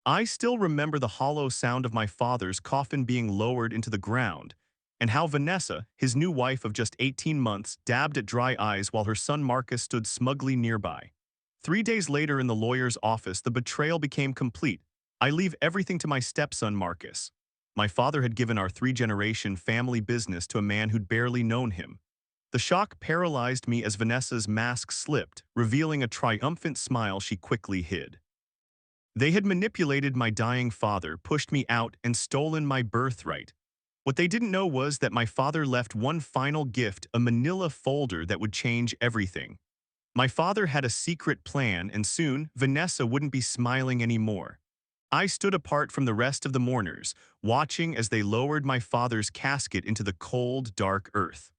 I still remember the hollow sound of my father's coffin being lowered into the ground, and how Vanessa, his new wife of just 18 months, dabbed at dry eyes while her son Marcus stood smugly nearby. 3 days later in the lawyer's office, the betrayal became complete. I leave everything to my stepson Marcus. My father had given our three-generation family business to a man who'd barely known him. The shock paralyzed me as Vanessa's mask slipped, revealing a triumphant smile she quickly hid. They had manipulated my dying father, pushed me out, and stolen my birthright. What they didn't know was that my father left one final gift, a manila folder that would change everything. My father had a secret plan, and soon, Vanessa wouldn't be smiling anymore. I stood apart from the rest of the mourners, watching as they lowered my father's casket into the cold, dark earth.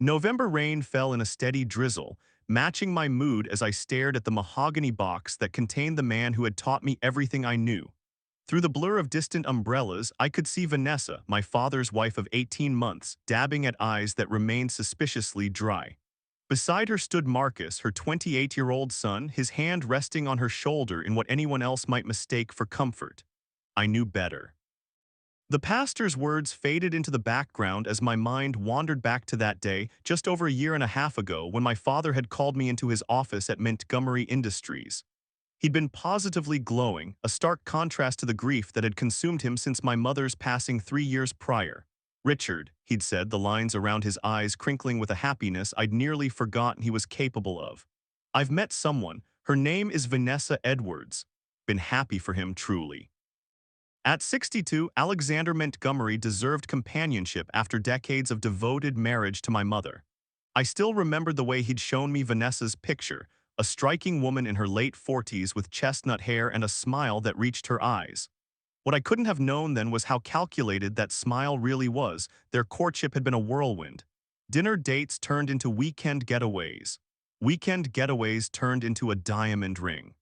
November rain fell in a steady drizzle, matching my mood as I stared at the mahogany box that contained the man who had taught me everything I knew. Through the blur of distant umbrellas, I could see Vanessa, my father's wife of 18 months, dabbing at eyes that remained suspiciously dry. Beside her stood Marcus, her 28-year-old son, his hand resting on her shoulder in what anyone else might mistake for comfort. I knew better. The pastor's words faded into the background as my mind wandered back to that day, just over a year and a half ago, when my father had called me into his office at Montgomery Industries. He'd been positively glowing, a stark contrast to the grief that had consumed him since my mother's passing 3 years prior. "Richard," he'd said, the lines around his eyes crinkling with a happiness I'd nearly forgotten he was capable of. "I've met someone. Her name is Vanessa Edwards. Been happy for him, truly." At 62, Alexander Montgomery deserved companionship after decades of devoted marriage to my mother. I still remembered the way he'd shown me Vanessa's picture, a striking woman in her late 40s with chestnut hair and a smile that reached her eyes. What I couldn't have known then was how calculated that smile really was. Their courtship had been a whirlwind. Dinner dates turned into weekend getaways. Weekend getaways turned into a diamond ring.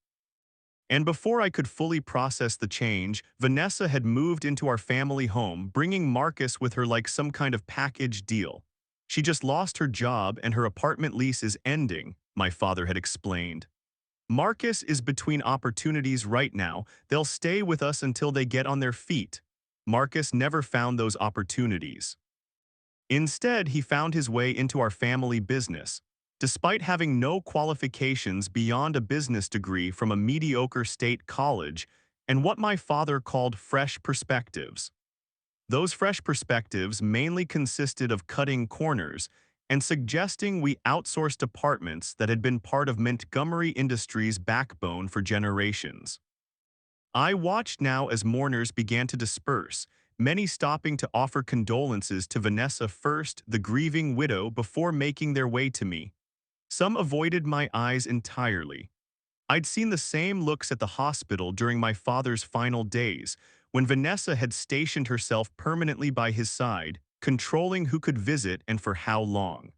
And before I could fully process the change, Vanessa had moved into our family home, bringing Marcus with her like some kind of package deal. "She just lost her job and her apartment lease is ending," my father had explained. "Marcus is between opportunities right now. They'll stay with us until they get on their feet." Marcus never found those opportunities. Instead, he found his way into our family business. Despite having no qualifications beyond a business degree from a mediocre state college and what my father called fresh perspectives. Those fresh perspectives mainly consisted of cutting corners and suggesting we outsource departments that had been part of Montgomery Industries' backbone for generations. I watched now as mourners began to disperse, many stopping to offer condolences to Vanessa first, the grieving widow, before making their way to me. Some avoided my eyes entirely. I'd seen the same looks at the hospital during my father's final days, when Vanessa had stationed herself permanently by his side, controlling who could visit and for how long.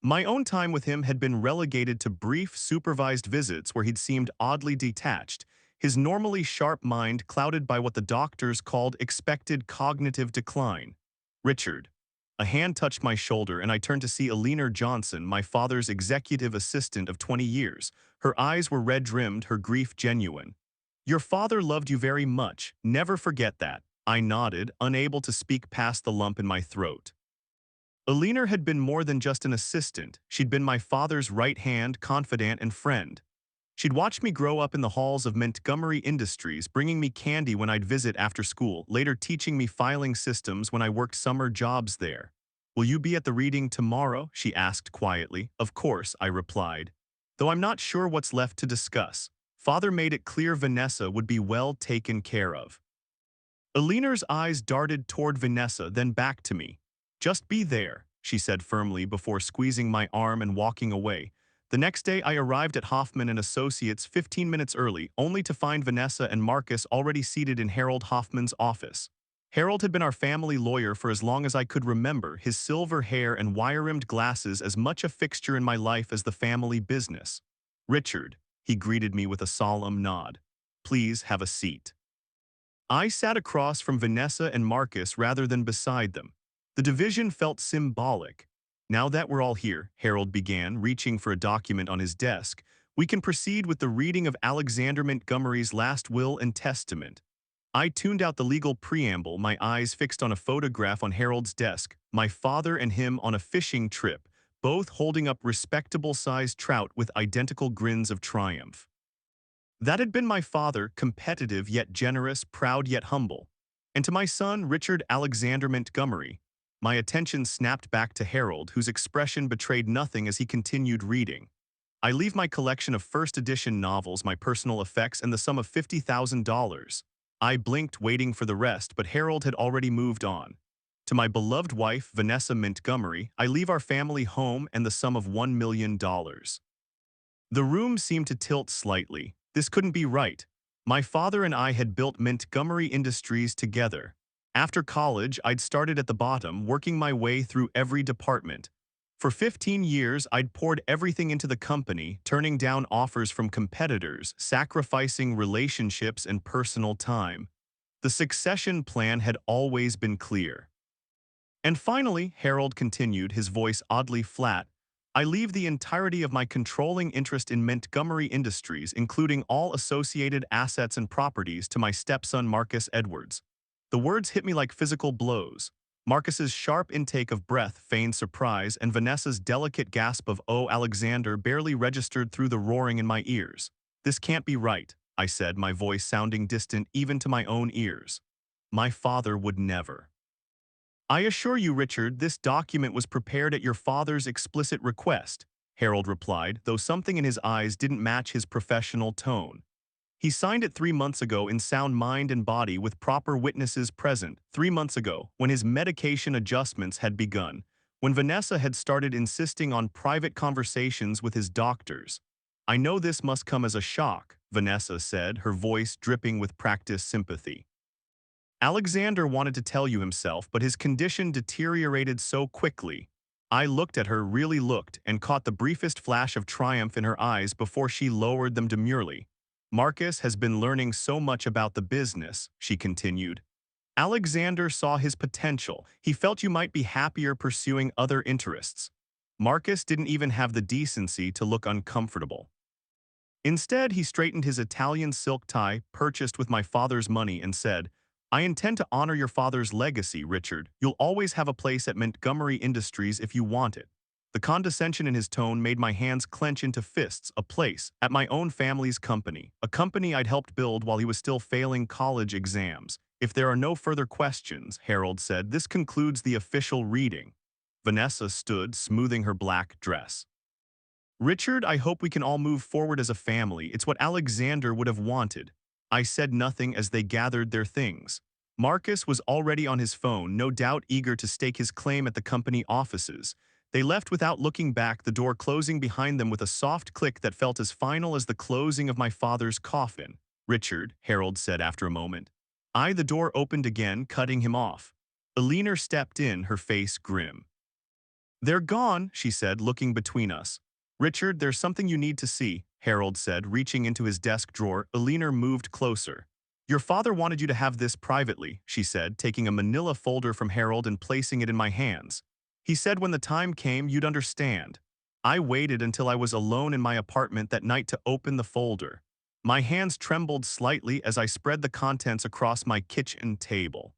My own time with him had been relegated to brief, supervised visits where he'd seemed oddly detached, his normally sharp mind clouded by what the doctors called expected cognitive decline. "Richard." A hand touched my shoulder and I turned to see Eleanor Johnson, my father's executive assistant of 20 years. Her eyes were red-rimmed, her grief genuine. "Your father loved you very much. Never forget that." I nodded, unable to speak past the lump in my throat. Eleanor had been more than just an assistant. She'd been my father's right hand, confidant, and friend. She'd watched me grow up in the halls of Montgomery Industries, bringing me candy when I'd visit after school, later teaching me filing systems when I worked summer jobs there. "Will you be at the reading tomorrow?" she asked quietly. "Of course," I replied. "Though I'm not sure what's left to discuss." Father made it clear Vanessa would be well taken care of. Eleanor's eyes darted toward Vanessa, then back to me. "Just be there," she said firmly before squeezing my arm and walking away. The next day, I arrived at Hoffman and Associates 15 minutes early, only to find Vanessa and Marcus already seated in Harold Hoffman's office. Harold had been our family lawyer for as long as I could remember, his silver hair and wire-rimmed glasses as much a fixture in my life as the family business. "Richard," he greeted me with a solemn nod. "Please have a seat." I sat across from Vanessa and Marcus rather than beside them. The division felt symbolic. "Now that we're all here," Harold began, reaching for a document on his desk, We can proceed with the reading of Alexander Montgomery's last will and testament. I tuned out the legal preamble, my eyes fixed on a photograph on Harold's desk, my father and him on a fishing trip, both holding up respectable-sized trout with identical grins of triumph. That had been my father, competitive yet generous, proud yet humble. And to my son, Richard Alexander Montgomery, my attention snapped back to Harold, whose expression betrayed nothing as he continued reading. I leave my collection of first edition novels, my personal effects, and the sum of $50,000. I blinked, waiting for the rest, but Harold had already moved on. To my beloved wife, Vanessa Montgomery, I leave our family home and the sum of $1 million. The room seemed to tilt slightly. This couldn't be right. My father and I had built Montgomery Industries together. After college, I'd started at the bottom, working my way through every department. For 15 years, I'd poured everything into the company, turning down offers from competitors, sacrificing relationships and personal time. The succession plan had always been clear. And finally, Harold continued, his voice oddly flat, I leave the entirety of my controlling interest in Montgomery Industries, including all associated assets and properties, to my stepson Marcus Edwards. The words hit me like physical blows. Marcus's sharp intake of breath feigned surprise, and Vanessa's delicate gasp of "Oh, Alexander" barely registered through the roaring in my ears. This can't be right, I said, my voice sounding distant even to my own ears. My father would never. I assure you, Richard, this document was prepared at your father's explicit request, Harold replied, though something in his eyes didn't match his professional tone. He signed it 3 months ago in sound mind and body with proper witnesses present, 3 months ago, when his medication adjustments had begun, when Vanessa had started insisting on private conversations with his doctors. I know this must come as a shock, Vanessa said, her voice dripping with practiced sympathy. Alexander wanted to tell you himself, but his condition deteriorated so quickly. I looked at her, really looked, and caught the briefest flash of triumph in her eyes before she lowered them demurely. Marcus has been learning so much about the business, she continued. Alexander saw his potential. He felt you might be happier pursuing other interests. Marcus didn't even have the decency to look uncomfortable. Instead, he straightened his Italian silk tie, purchased with my father's money, and said, I intend to honor your father's legacy, Richard. You'll always have a place at Montgomery Industries if you want it. The condescension in his tone made my hands clench into fists. A place at my own family's company, a company I'd helped build while he was still failing college exams. If there are no further questions, Harold said, this concludes the official reading. Vanessa stood, smoothing her black dress. Richard, I hope we can all move forward as a family. It's what Alexander would have wanted. I said nothing as they gathered their things. Marcus was already on his phone, no doubt eager to stake his claim at the company offices. They left without looking back, the door closing behind them with a soft click that felt as final as the closing of my father's coffin. Richard, Harold said after a moment. The door opened again, cutting him off. Eleanor stepped in, her face grim. They're gone, she said, looking between us. Richard, there's something you need to see, Harold said, reaching into his desk drawer. Eleanor moved closer. Your father wanted you to have this privately, she said, taking a manila folder from Harold and placing it in my hands. He said when the time came, you'd understand. I waited until I was alone in my apartment that night to open the folder. My hands trembled slightly as I spread the contents across my kitchen table.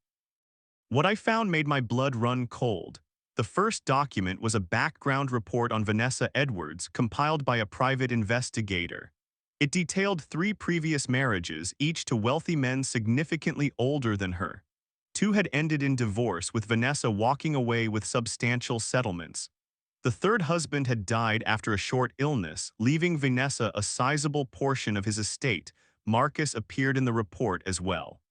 What I found made my blood run cold. The first document was a background report on Vanessa Edwards, compiled by a private investigator. It detailed 3 previous marriages, each to wealthy men significantly older than her. 2 had ended in divorce, with Vanessa walking away with substantial settlements. The 3rd husband had died after a short illness, leaving Vanessa a sizable portion of his estate. Marcus appeared in the report as well.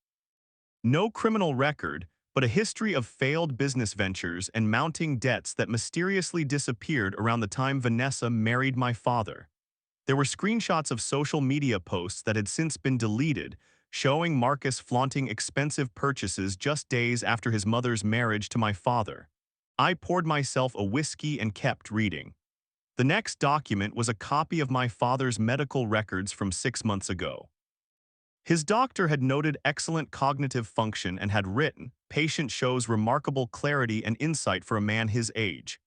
No criminal record, but a history of failed business ventures and mounting debts that mysteriously disappeared around the time Vanessa married my father. There were screenshots of social media posts that had since been deleted, showing Marcus flaunting expensive purchases just days after his mother's marriage to my father. I poured myself a whiskey and kept reading. The next document was a copy of my father's medical records from 6 months ago. His doctor had noted excellent cognitive function and had written, patient shows remarkable clarity and insight for a man his age.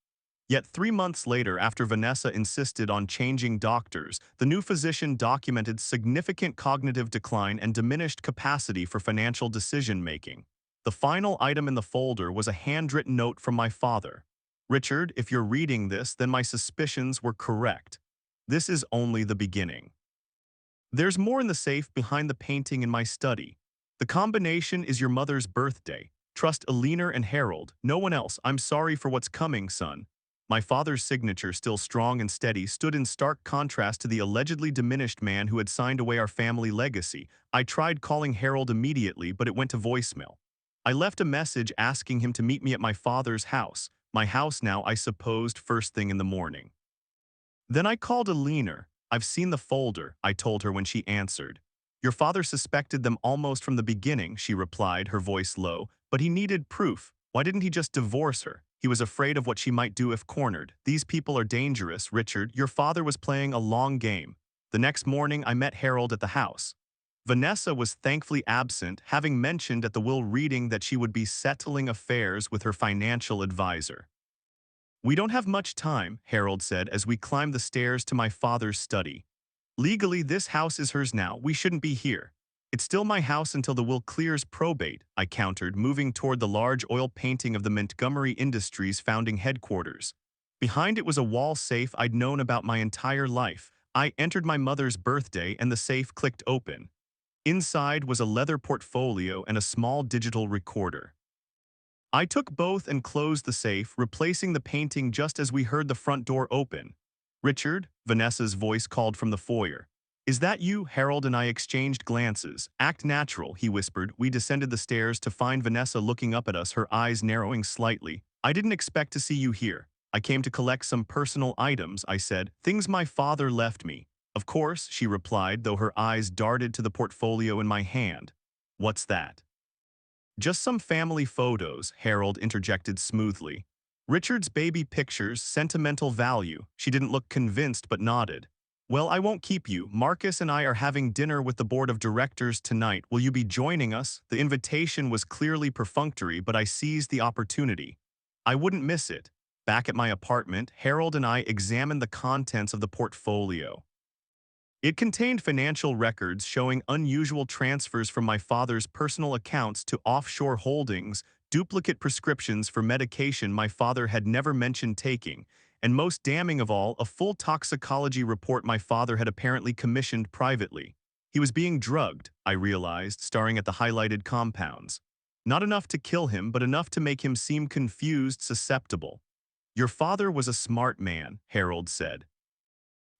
Yet 3 months later, after Vanessa insisted on changing doctors, the new physician documented significant cognitive decline and diminished capacity for financial decision-making. The final item in the folder was a handwritten note from my father. Richard, if you're reading this, then my suspicions were correct. This is only the beginning. There's more in the safe behind the painting in my study. The combination is your mother's birthday. Trust Eleanor and Harold, no one else. I'm sorry for what's coming, son. My father's signature, still strong and steady, stood in stark contrast to the allegedly diminished man who had signed away our family legacy. I tried calling Harold immediately, but it went to voicemail. I left a message asking him to meet me at my father's house. My house now, I supposed, first thing in the morning. Then I called Eleanor. I've seen the folder, I told her when she answered. Your father suspected them almost from the beginning, she replied, her voice low, but he needed proof. Why didn't he just divorce her? He was afraid of what she might do if cornered. These people are dangerous, Richard. Your father was playing a long game. The next morning, I met Harold at the house. Vanessa was thankfully absent, having mentioned at the will reading that she would be settling affairs with her financial advisor. We don't have much time, Harold said as we climbed the stairs to my father's study. Legally, this house is hers now. We shouldn't be here. It's still my house until the will clears probate, I countered, moving toward the large oil painting of the Montgomery Industries founding headquarters. Behind it was a wall safe I'd known about my entire life. I entered my mother's birthday and the safe clicked open. Inside was a leather portfolio and a small digital recorder. I took both and closed the safe, replacing the painting just as we heard the front door open. Richard, Vanessa's voice called from the foyer. Is that you? Harold and I exchanged glances. Act natural, he whispered. We descended the stairs to find Vanessa looking up at us, her eyes narrowing slightly. I didn't expect to see you here. I came to collect some personal items, I said. Things my father left me. Of course, she replied, though her eyes darted to the portfolio in my hand. What's that? Just some family photos, Harold interjected smoothly. Richard's baby pictures, sentimental value. She didn't look convinced but nodded. Well, I won't keep you. Marcus and I are having dinner with the board of directors tonight. Will you be joining us? The invitation was clearly perfunctory, but I seized the opportunity. I wouldn't miss it. Back at my apartment, Harold and I examined the contents of the portfolio. It contained financial records showing unusual transfers from my father's personal accounts to offshore holdings, duplicate prescriptions for medication my father had never mentioned taking, and most damning of all, a full toxicology report my father had apparently commissioned privately. He was being drugged, I realized, staring at the highlighted compounds. Not enough to kill him, but enough to make him seem confused, susceptible. Your father was a smart man, Harold said.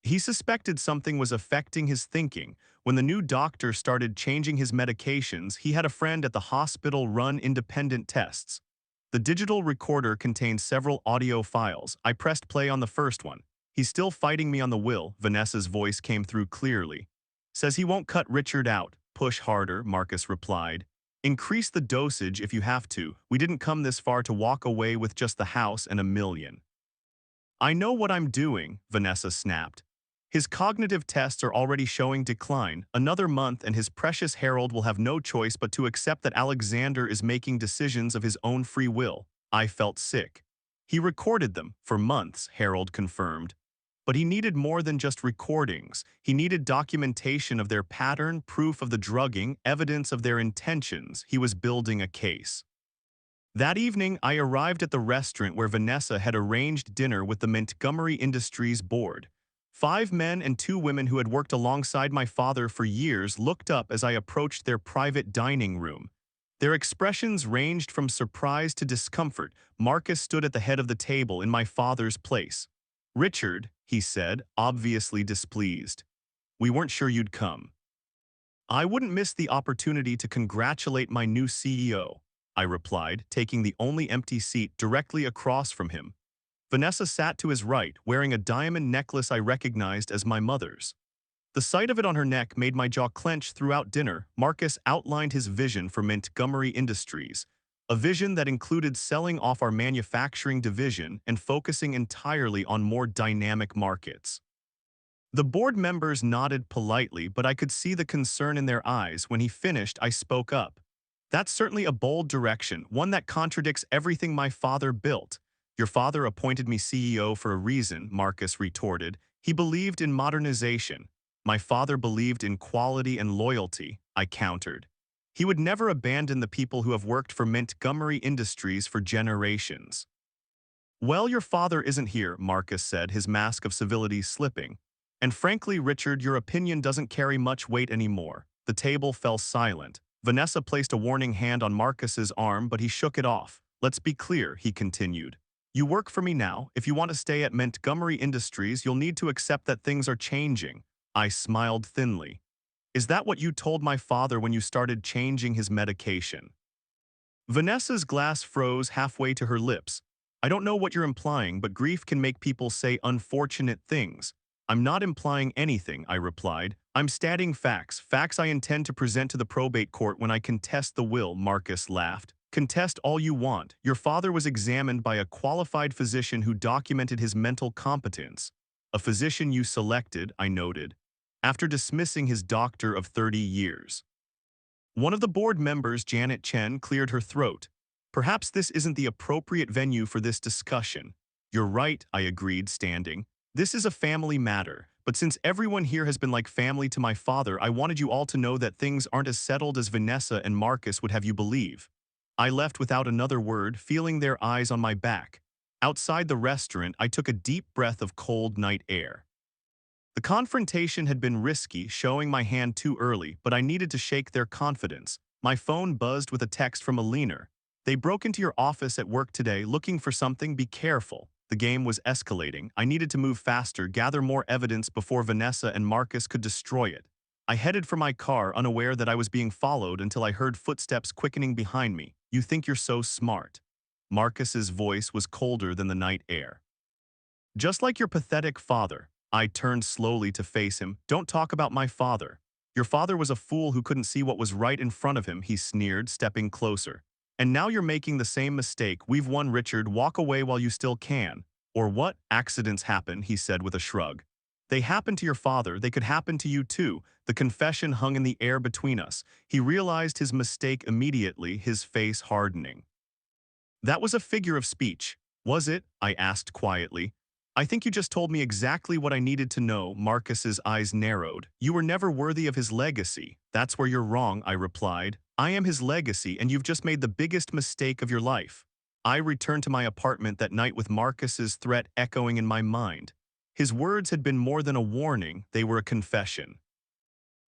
He suspected something was affecting his thinking. When the new doctor started changing his medications, he had a friend at the hospital run independent tests. The digital recorder contained several audio files. I pressed play on the first one. He's still fighting me on the will, Vanessa's voice came through clearly. Says he won't cut Richard out. Push harder, Marcus replied. Increase the dosage if you have to. We didn't come this far to walk away with just the house and $1 million. I know what I'm doing, Vanessa snapped. His cognitive tests are already showing decline. Another month and his precious Harold will have no choice but to accept that Alexander is making decisions of his own free will. I felt sick. He recorded them for months, Harold confirmed. But he needed more than just recordings. He needed documentation of their pattern, proof of the drugging, evidence of their intentions. He was building a case. That evening, I arrived at the restaurant where Vanessa had arranged dinner with the Montgomery Industries board. 5 men and 2 women who had worked alongside my father for years looked up as I approached their private dining room. Their expressions ranged from surprise to discomfort. Marcus stood at the head of the table in my father's place. Richard, he said, obviously displeased. We weren't sure you'd come. I wouldn't miss the opportunity to congratulate my new CEO, I replied, taking the only empty seat directly across from him. Vanessa sat to his right, wearing a diamond necklace I recognized as my mother's. The sight of it on her neck made my jaw clench throughout dinner. Marcus outlined his vision for Montgomery Industries, a vision that included selling off our manufacturing division and focusing entirely on more dynamic markets. The board members nodded politely, but I could see the concern in their eyes. When he finished, I spoke up. That's certainly a bold direction, one that contradicts everything my father built. Your father appointed me CEO for a reason, Marcus retorted. He believed in modernization. My father believed in quality and loyalty, I countered. He would never abandon the people who have worked for Montgomery Industries for generations. Well, your father isn't here, Marcus said, his mask of civility slipping. And frankly, Richard, your opinion doesn't carry much weight anymore. The table fell silent. Vanessa placed a warning hand on Marcus's arm, but he shook it off. Let's be clear, he continued. You work for me now. If you want to stay at Montgomery Industries, you'll need to accept that things are changing. I smiled thinly. Is that what you told my father when you started changing his medication? Vanessa's glass froze halfway to her lips. I don't know what you're implying, but grief can make people say unfortunate things. I'm not implying anything, I replied. I'm stating facts, facts I intend to present to the probate court when I contest the will, Marcus laughed. Contest all you want. Your father was examined by a qualified physician who documented his mental competence. A physician you selected, I noted, after dismissing his doctor of 30 years. One of the board members, Janet Chen, cleared her throat. Perhaps this isn't the appropriate venue for this discussion. You're right, I agreed, standing. This is a family matter, but since everyone here has been like family to my father, I wanted you all to know that things aren't as settled as Vanessa and Marcus would have you believe. I left without another word, feeling their eyes on my back. Outside the restaurant, I took a deep breath of cold night air. The confrontation had been risky, showing my hand too early, but I needed to shake their confidence. My phone buzzed with a text from Alina. They broke into your office at work today looking for something. Be careful. The game was escalating. I needed to move faster, gather more evidence before Vanessa and Marcus could destroy it. I headed for my car, unaware that I was being followed until I heard footsteps quickening behind me. You think you're so smart. Marcus's voice was colder than the night air. Just like your pathetic father. I turned slowly to face him. Don't talk about my father. Your father was a fool who couldn't see what was right in front of him, he sneered, stepping closer. And now you're making the same mistake. We've won, Richard. Walk away while you still can. Or what? Accidents happen, he said with a shrug. They happened to your father. They could happen to you too. The confession hung in the air between us. He realized his mistake immediately, his face hardening. That was a figure of speech. Was it? I asked quietly. I think you just told me exactly what I needed to know. Marcus's eyes narrowed. You were never worthy of his legacy. That's where you're wrong, I replied. I am his legacy, and you've just made the biggest mistake of your life. I returned to my apartment that night with Marcus's threat echoing in my mind. His words had been more than a warning, they were a confession.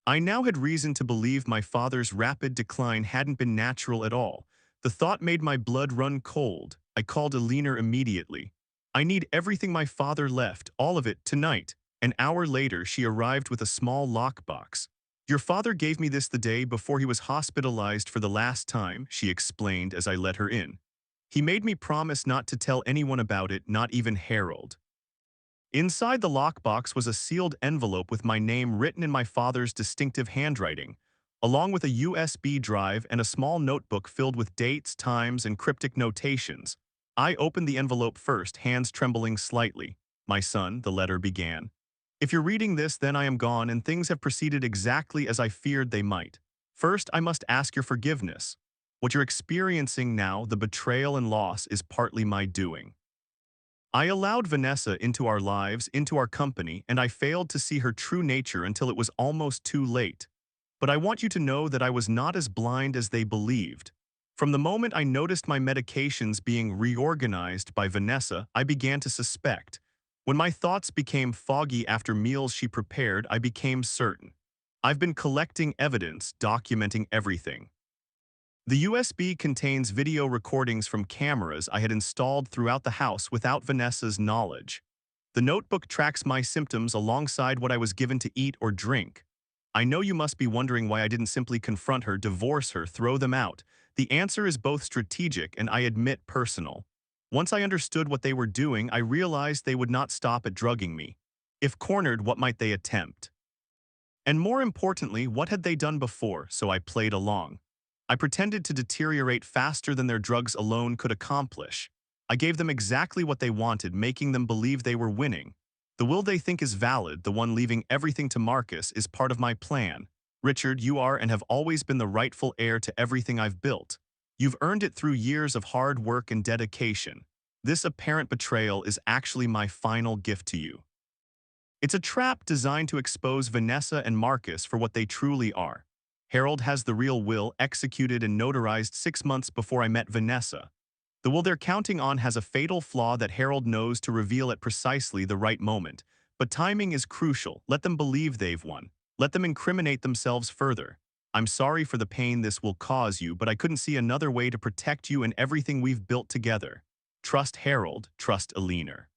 I now had reason to believe my father's rapid decline hadn't been natural at all. The thought made my blood run cold. I called Alina immediately. I need everything my father left, all of it, tonight. An hour later, she arrived with a small lockbox. Your father gave me this the day before he was hospitalized for the last time, she explained as I let her in. He made me promise not to tell anyone about it, not even Harold. Inside the lockbox was a sealed envelope with my name written in my father's distinctive handwriting, along with a USB drive and a small notebook filled with dates, times, and cryptic notations. I opened the envelope first, hands trembling slightly. My son, the letter began. If you're reading this, then I am gone, and things have proceeded exactly as I feared they might. First, I must ask your forgiveness. What you're experiencing now, the betrayal and loss, is partly my doing. I allowed Vanessa into our lives, into our company, and I failed to see her true nature until it was almost too late. But I want you to know that I was not as blind as they believed. From the moment I noticed my medications being reorganized by Vanessa, I began to suspect. When my thoughts became foggy after meals she prepared, I became certain. I've been collecting evidence, documenting everything. The USB contains video recordings from cameras I had installed throughout the house without Vanessa's knowledge. The notebook tracks my symptoms alongside what I was given to eat or drink. I know you must be wondering why I didn't simply confront her, divorce her, throw them out. The answer is both strategic and, I admit, personal. Once I understood what they were doing, I realized they would not stop at drugging me. If cornered, what might they attempt? And more importantly, what had they done before? So I played along. I pretended to deteriorate faster than their drugs alone could accomplish. I gave them exactly what they wanted, making them believe they were winning. The will they think is valid, the one leaving everything to Marcus, is part of my plan. Richard, you are and have always been the rightful heir to everything I've built. You've earned it through years of hard work and dedication. This apparent betrayal is actually my final gift to you. It's a trap designed to expose Vanessa and Marcus for what they truly are. Harold has the real will executed and notarized 6 months before I met Vanessa. The will they're counting on has a fatal flaw that Harold knows to reveal at precisely the right moment. But timing is crucial. Let them believe they've won. Let them incriminate themselves further. I'm sorry for the pain this will cause you, but I couldn't see another way to protect you and everything we've built together. Trust Harold, trust Eleanor.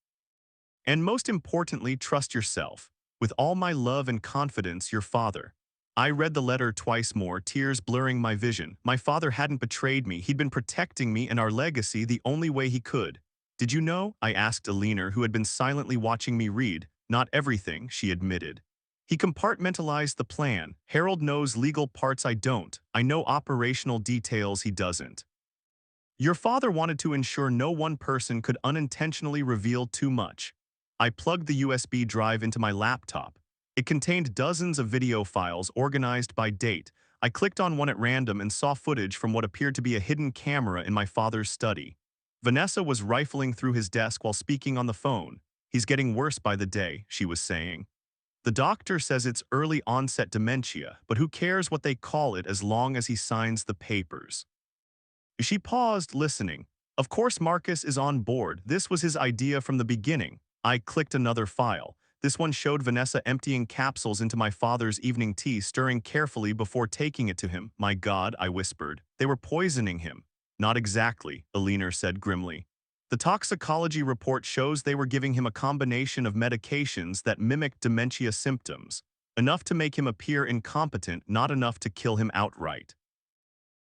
And most importantly, trust yourself. With all my love and confidence, your father. I read the letter twice more, tears blurring my vision. My father hadn't betrayed me. He'd been protecting me and our legacy the only way he could. Did you know? I asked Eleanor, who had been silently watching me read. Not everything, she admitted. He compartmentalized the plan. Harold knows legal parts I don't. I know operational details he doesn't. Your father wanted to ensure no one person could unintentionally reveal too much. I plugged the USB drive into my laptop. It contained dozens of video files organized by date. I clicked on one at random and saw footage from what appeared to be a hidden camera in my father's study. Vanessa was rifling through his desk while speaking on the phone. He's getting worse by the day, she was saying. The doctor says it's early onset dementia, but who cares what they call it as long as he signs the papers. She paused, listening. Of course Marcus is on board. This was his idea from the beginning. I clicked another file. This one showed Vanessa emptying capsules into my father's evening tea, stirring carefully before taking it to him. My God, I whispered. They were poisoning him. Not exactly, Eleanor said grimly. The toxicology report shows they were giving him a combination of medications that mimic dementia symptoms. Enough to make him appear incompetent, not enough to kill him outright.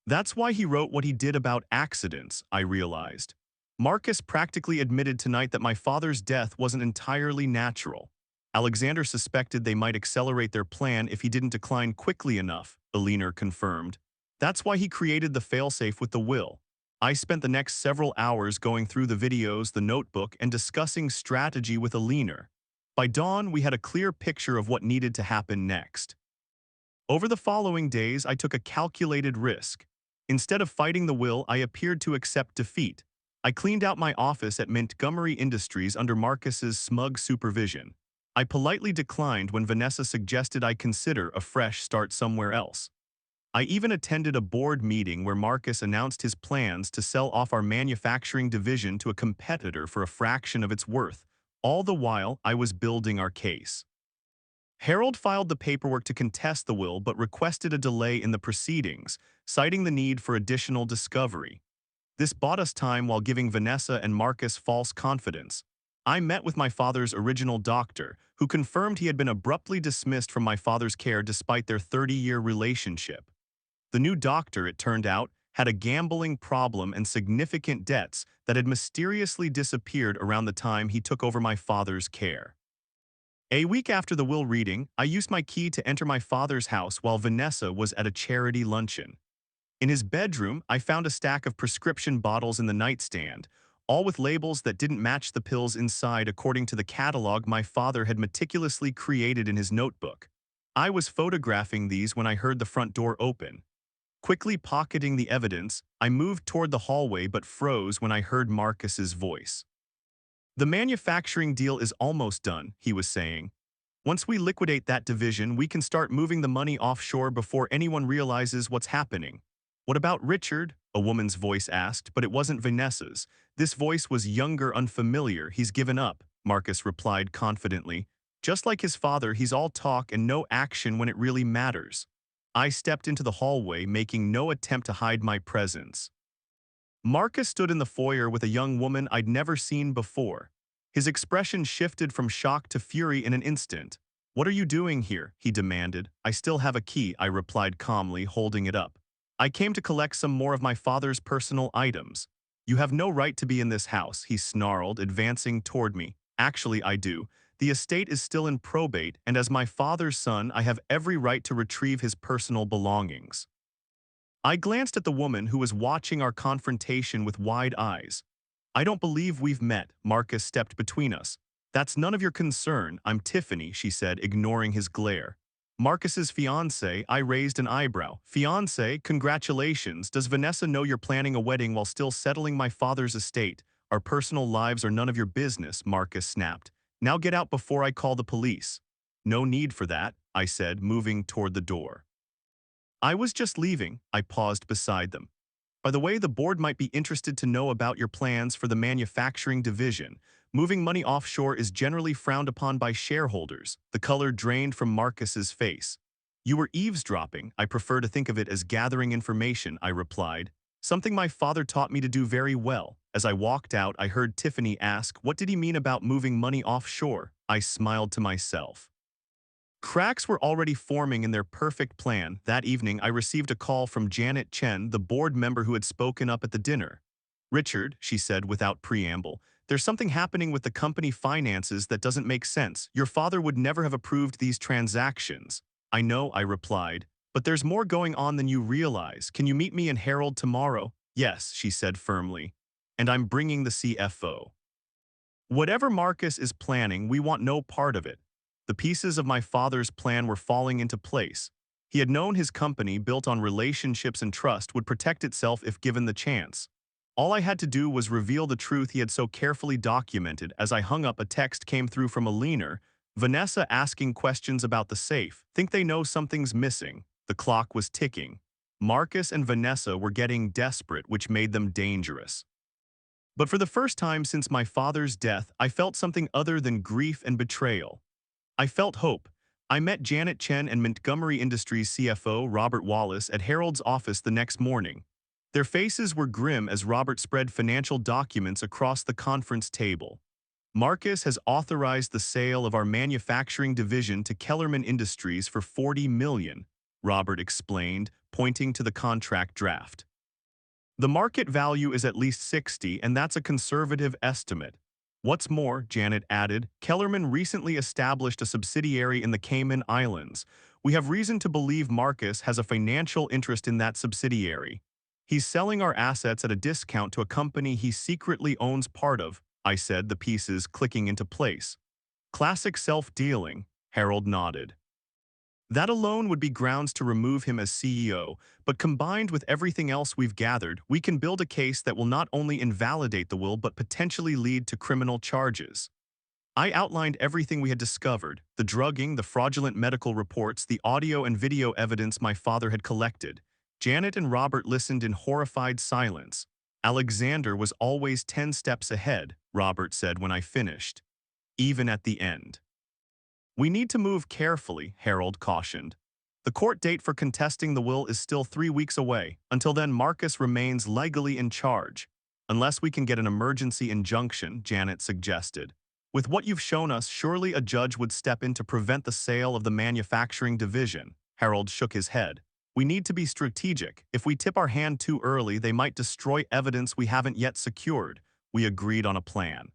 That's why he wrote what he did about accidents, I realized. Marcus practically admitted tonight that my father's death wasn't entirely natural. Alexander suspected they might accelerate their plan if he didn't decline quickly enough, Eleanor confirmed. That's why he created the failsafe with the will. I spent the next several hours going through the videos, the notebook, and discussing strategy with Eleanor. By dawn, we had a clear picture of what needed to happen next. Over the following days, I took a calculated risk. Instead of fighting the will, I appeared to accept defeat. I cleaned out my office at Montgomery Industries under Marcus's smug supervision. I politely declined when Vanessa suggested I consider a fresh start somewhere else. I even attended a board meeting where Marcus announced his plans to sell off our manufacturing division to a competitor for a fraction of its worth. All the while, I was building our case. Harold filed the paperwork to contest the will but requested a delay in the proceedings, citing the need for additional discovery. This bought us time while giving Vanessa and Marcus false confidence. I met with my father's original doctor, who confirmed he had been abruptly dismissed from my father's care despite their 30-year relationship. The new doctor, it turned out, had a gambling problem and significant debts that had mysteriously disappeared around the time he took over my father's care. A week after the will reading, I used my key to enter my father's house while Vanessa was at a charity luncheon. In his bedroom, I found a stack of prescription bottles in the nightstand, all with labels that didn't match the pills inside according to the catalog my father had meticulously created in his notebook. I was photographing these when I heard the front door open. Quickly pocketing the evidence, I moved toward the hallway but froze when I heard Marcus's voice. The manufacturing deal is almost done, he was saying. Once we liquidate that division, we can start moving the money offshore before anyone realizes what's happening. What about Richard? A woman's voice asked, but it wasn't Vanessa's. This voice was younger, unfamiliar. He's given up, Marcus replied confidently. Just like his father, he's all talk and no action when it really matters. I stepped into the hallway, making no attempt to hide my presence. Marcus stood in the foyer with a young woman I'd never seen before. His expression shifted from shock to fury in an instant. "What are you doing here?" he demanded. "I still have a key," I replied calmly, holding it up. "I came to collect some more of my father's personal items." "You have no right to be in this house," he snarled, advancing toward me. "Actually, I do. The estate is still in probate, and as my father's son, I have every right to retrieve his personal belongings." I glanced at the woman who was watching our confrontation with wide eyes. "I don't believe we've met," Marcus stepped between us. "That's none of your concern. I'm Tiffany," she said, ignoring his glare. "Marcus's fiancée," I raised an eyebrow. "Fiancée? Congratulations. Does Vanessa know you're planning a wedding while still settling my father's estate?" Our personal lives are none of your business, Marcus snapped. Now get out before I call the police. No need for that, I said, moving toward the door. I was just leaving, I paused beside them. By the way, the board might be interested to know about your plans for the manufacturing division. Moving money offshore is generally frowned upon by shareholders. The color drained from Marcus's face. You were eavesdropping. I prefer to think of it as gathering information, I replied. Something my father taught me to do very well. As I walked out, I heard Tiffany ask, what did he mean about moving money offshore? I smiled to myself. Cracks were already forming in their perfect plan. That evening, I received a call from Janet Chen, the board member who had spoken up at the dinner. Richard, she said without preamble, there's something happening with the company finances that doesn't make sense. Your father would never have approved these transactions. I know, I replied, but there's more going on than you realize. Can you meet me in Herald tomorrow? Yes, she said firmly. And I'm bringing the CFO. Whatever Marcus is planning, we want no part of it. The pieces of my father's plan were falling into place. He had known his company, built on relationships and trust, would protect itself if given the chance. All I had to do was reveal the truth he had so carefully documented. As I hung up, a text came through from a leaner, Vanessa, asking questions about the safe. Think they know something's missing. The clock was ticking. Marcus and Vanessa were getting desperate, which made them dangerous. But for the first time since my father's death, I felt something other than grief and betrayal. I felt hope. I met Janet Chen and Montgomery Industries CFO Robert Wallace at Harold's office the next morning. Their faces were grim as Robert spread financial documents across the conference table. Marcus has authorized the sale of our manufacturing division to Kellerman Industries for $40 million, Robert explained, pointing to the contract draft. The market value is at least 60, and that's a conservative estimate. What's more, Janet added, Kellerman recently established a subsidiary in the Cayman Islands. We have reason to believe Marcus has a financial interest in that subsidiary. He's selling our assets at a discount to a company he secretly owns part of, I said, the pieces clicking into place. Classic self-dealing, Harold nodded. That alone would be grounds to remove him as CEO, but combined with everything else we've gathered, we can build a case that will not only invalidate the will but potentially lead to criminal charges. I outlined everything we had discovered, the drugging, the fraudulent medical reports, the audio and video evidence my father had collected. Janet and Robert listened in horrified silence. Alexander was always 10 steps ahead, Robert said when I finished. Even at the end. We need to move carefully, Harold cautioned. The court date for contesting the will is still 3 weeks away. Until then, Marcus remains legally in charge. Unless we can get an emergency injunction, Janet suggested. With what you've shown us, surely a judge would step in to prevent the sale of the manufacturing division. Harold shook his head. We need to be strategic. If we tip our hand too early, they might destroy evidence we haven't yet secured. We agreed on a plan.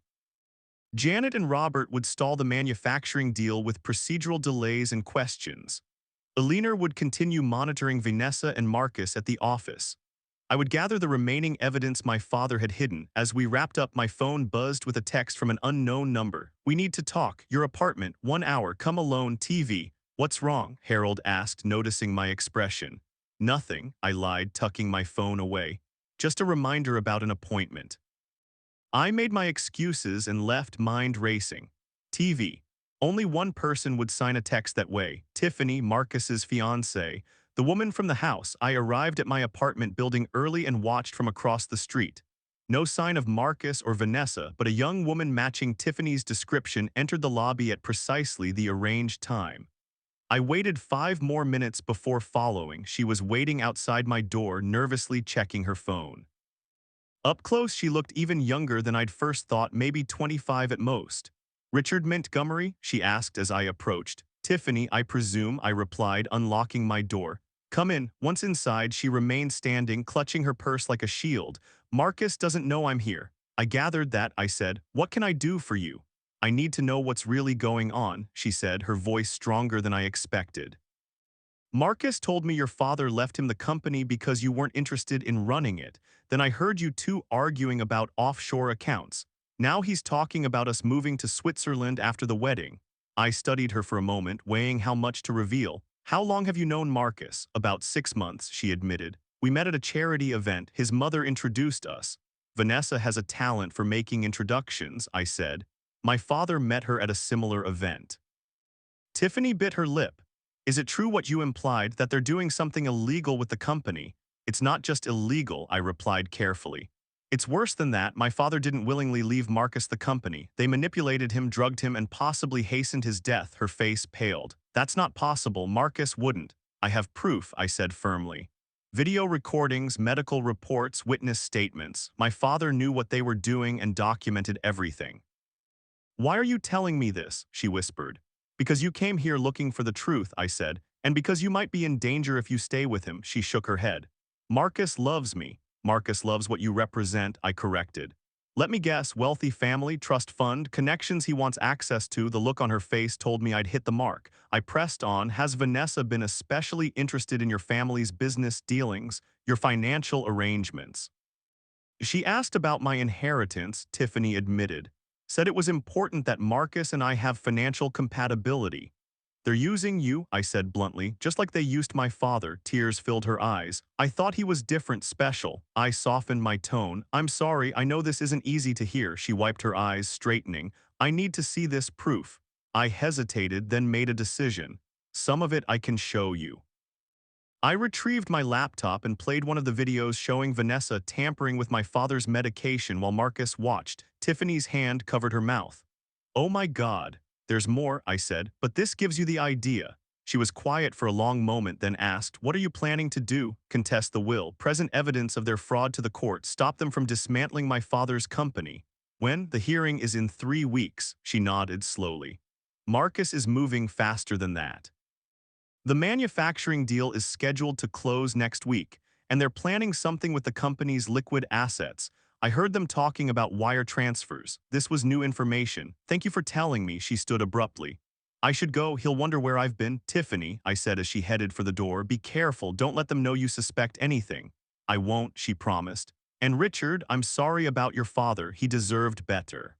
Janet and Robert would stall the manufacturing deal with procedural delays and questions. Eleanor would continue monitoring Vanessa and Marcus at the office. I would gather the remaining evidence my father had hidden. As we wrapped up, my phone buzzed with a text from an unknown number. We need to talk. Your apartment, 1 hour, come alone, TV. What's wrong? Harold asked, noticing my expression. Nothing, I lied, tucking my phone away. Just a reminder about an appointment. I made my excuses and left, mind racing. TV. Only one person would sign a text that way, Tiffany, Marcus's fiancée, the woman from the house. I arrived at my apartment building early and watched from across the street. No sign of Marcus or Vanessa, but a young woman matching Tiffany's description entered the lobby at precisely the arranged time. I waited 5 more minutes before following. She was waiting outside my door, nervously checking her phone. Up close, she looked even younger than I'd first thought, maybe 25 at most. Richard Montgomery? She asked as I approached. Tiffany, I presume, I replied, unlocking my door. Come in. Once inside, she remained standing, clutching her purse like a shield. Marcus doesn't know I'm here. I gathered that, I said. What can I do for you? I need to know what's really going on, she said, her voice stronger than I expected. Marcus told me your father left him the company because you weren't interested in running it. Then I heard you two arguing about offshore accounts. Now he's talking about us moving to Switzerland after the wedding. I studied her for a moment, weighing how much to reveal. How long have you known Marcus? About 6 months, she admitted. We met at a charity event. His mother introduced us. Vanessa has a talent for making introductions, I said. My father met her at a similar event. Tiffany bit her lip. Is it true what you implied, that they're doing something illegal with the company? It's not just illegal, I replied carefully. It's worse than that. My father didn't willingly leave Marcus the company. They manipulated him, drugged him, and possibly hastened his death. Her face paled. That's not possible. Marcus wouldn't. I have proof, I said firmly. Video recordings, medical reports, witness statements. My father knew what they were doing and documented everything. Why are you telling me this? She whispered. Because you came here looking for the truth, I said, and because you might be in danger if you stay with him. She shook her head. Marcus loves me. Marcus loves what you represent, I corrected. Let me guess, wealthy family, trust fund, connections he wants access to. The look on her face told me I'd hit the mark. I pressed on. Has Vanessa been especially interested in your family's business dealings, your financial arrangements? She asked about my inheritance, Tiffany admitted. Said it was important that Marcus and I have financial compatibility. They're using you, I said bluntly, just like they used my father. Tears filled her eyes. I thought he was different, special. I softened my tone. I'm sorry, I know this isn't easy to hear. She wiped her eyes, straightening. I need to see this proof. I hesitated, then made a decision. Some of it I can show you. I retrieved my laptop and played one of the videos showing Vanessa tampering with my father's medication while Marcus watched. Tiffany's hand covered her mouth. Oh my God. There's more, I said, but this gives you the idea. She was quiet for a long moment, then asked, what are you planning to do? Contest the will, present evidence of their fraud to the court, stop them from dismantling my father's company. When? The hearing is in 3 weeks, she nodded slowly. Marcus is moving faster than that. The manufacturing deal is scheduled to close next week, and they're planning something with the company's liquid assets. I heard them talking about wire transfers. This was new information. Thank you for telling me, she stood abruptly. I should go, he'll wonder where I've been. Tiffany, I said as she headed for the door, be careful, don't let them know you suspect anything. I won't, she promised. And Richard, I'm sorry about your father, he deserved better.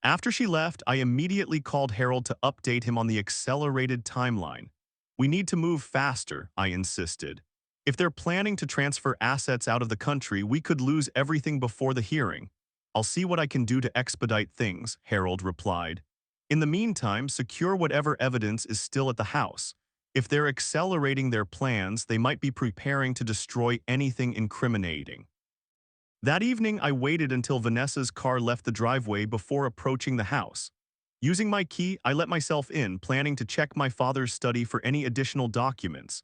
After she left, I immediately called Harold to update him on the accelerated timeline. We need to move faster, I insisted. If they're planning to transfer assets out of the country, we could lose everything before the hearing. I'll see what I can do to expedite things, Harold replied. In the meantime, secure whatever evidence is still at the house. If they're accelerating their plans, they might be preparing to destroy anything incriminating. That evening, I waited until Vanessa's car left the driveway before approaching the house. Using my key, I let myself in, planning to check my father's study for any additional documents.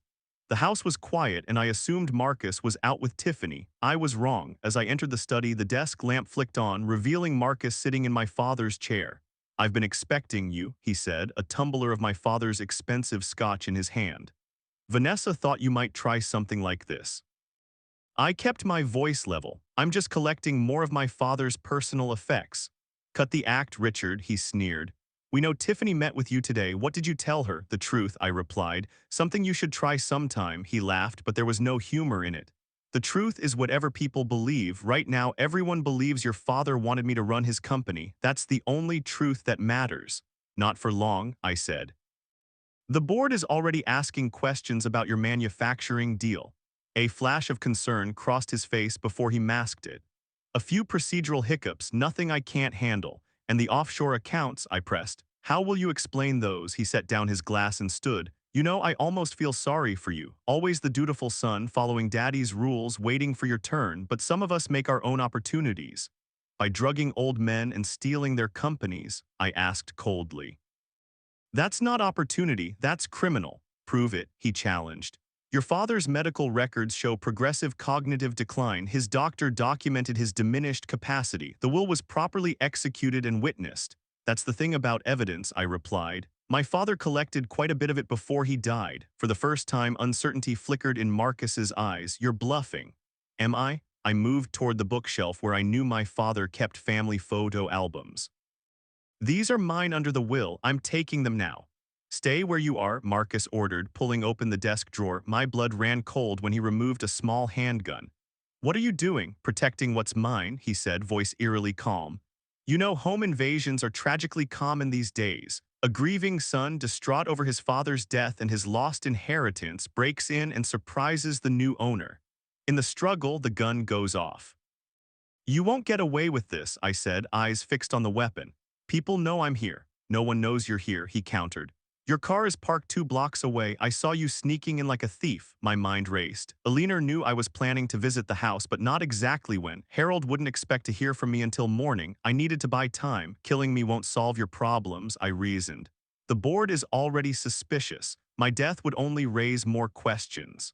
The house was quiet and I assumed Marcus was out with Tiffany. I was wrong. As I entered the study, the desk lamp flicked on, revealing Marcus sitting in my father's chair. I've been expecting you, he said, a tumbler of my father's expensive scotch in his hand. Vanessa thought you might try something like this. I kept my voice level. I'm just collecting more of my father's personal effects. Cut the act, Richard, he sneered. We know Tiffany met with you today. What did you tell her? The truth, I replied. Something you should try sometime, he laughed, but there was no humor in it. The truth is whatever people believe. Right now, everyone believes your father wanted me to run his company. That's the only truth that matters. Not for long, I said. The board is already asking questions about your manufacturing deal. A flash of concern crossed his face before he masked it. A few procedural hiccups, nothing I can't handle. And the offshore accounts, I pressed. How will you explain those? He set down his glass and stood. You know, I almost feel sorry for you. Always the dutiful son, following daddy's rules, waiting for your turn, but some of us make our own opportunities. By drugging old men and stealing their companies, I asked coldly. That's not opportunity, that's criminal. Prove it, he challenged. Your father's medical records show progressive cognitive decline. His doctor documented his diminished capacity. The will was properly executed and witnessed. That's the thing about evidence, I replied. My father collected quite a bit of it before he died. For the first time, uncertainty flickered in Marcus's eyes. You're bluffing. Am I? I moved toward the bookshelf where I knew my father kept family photo albums. These are mine under the will. I'm taking them now. Stay where you are, Marcus ordered, pulling open the desk drawer. My blood ran cold when he removed a small handgun. What are you doing? Protecting what's mine, he said, voice eerily calm. You know, home invasions are tragically common these days. A grieving son, distraught over his father's death and his lost inheritance, breaks in and surprises the new owner. In the struggle, the gun goes off. You won't get away with this, I said, eyes fixed on the weapon. People know I'm here. No one knows you're here, he countered. Your car is parked 2 blocks away. I saw you sneaking in like a thief. My mind raced. Alina knew I was planning to visit the house, but not exactly when. Harold wouldn't expect to hear from me until morning. I needed to buy time. Killing me won't solve your problems, I reasoned. The board is already suspicious. My death would only raise more questions.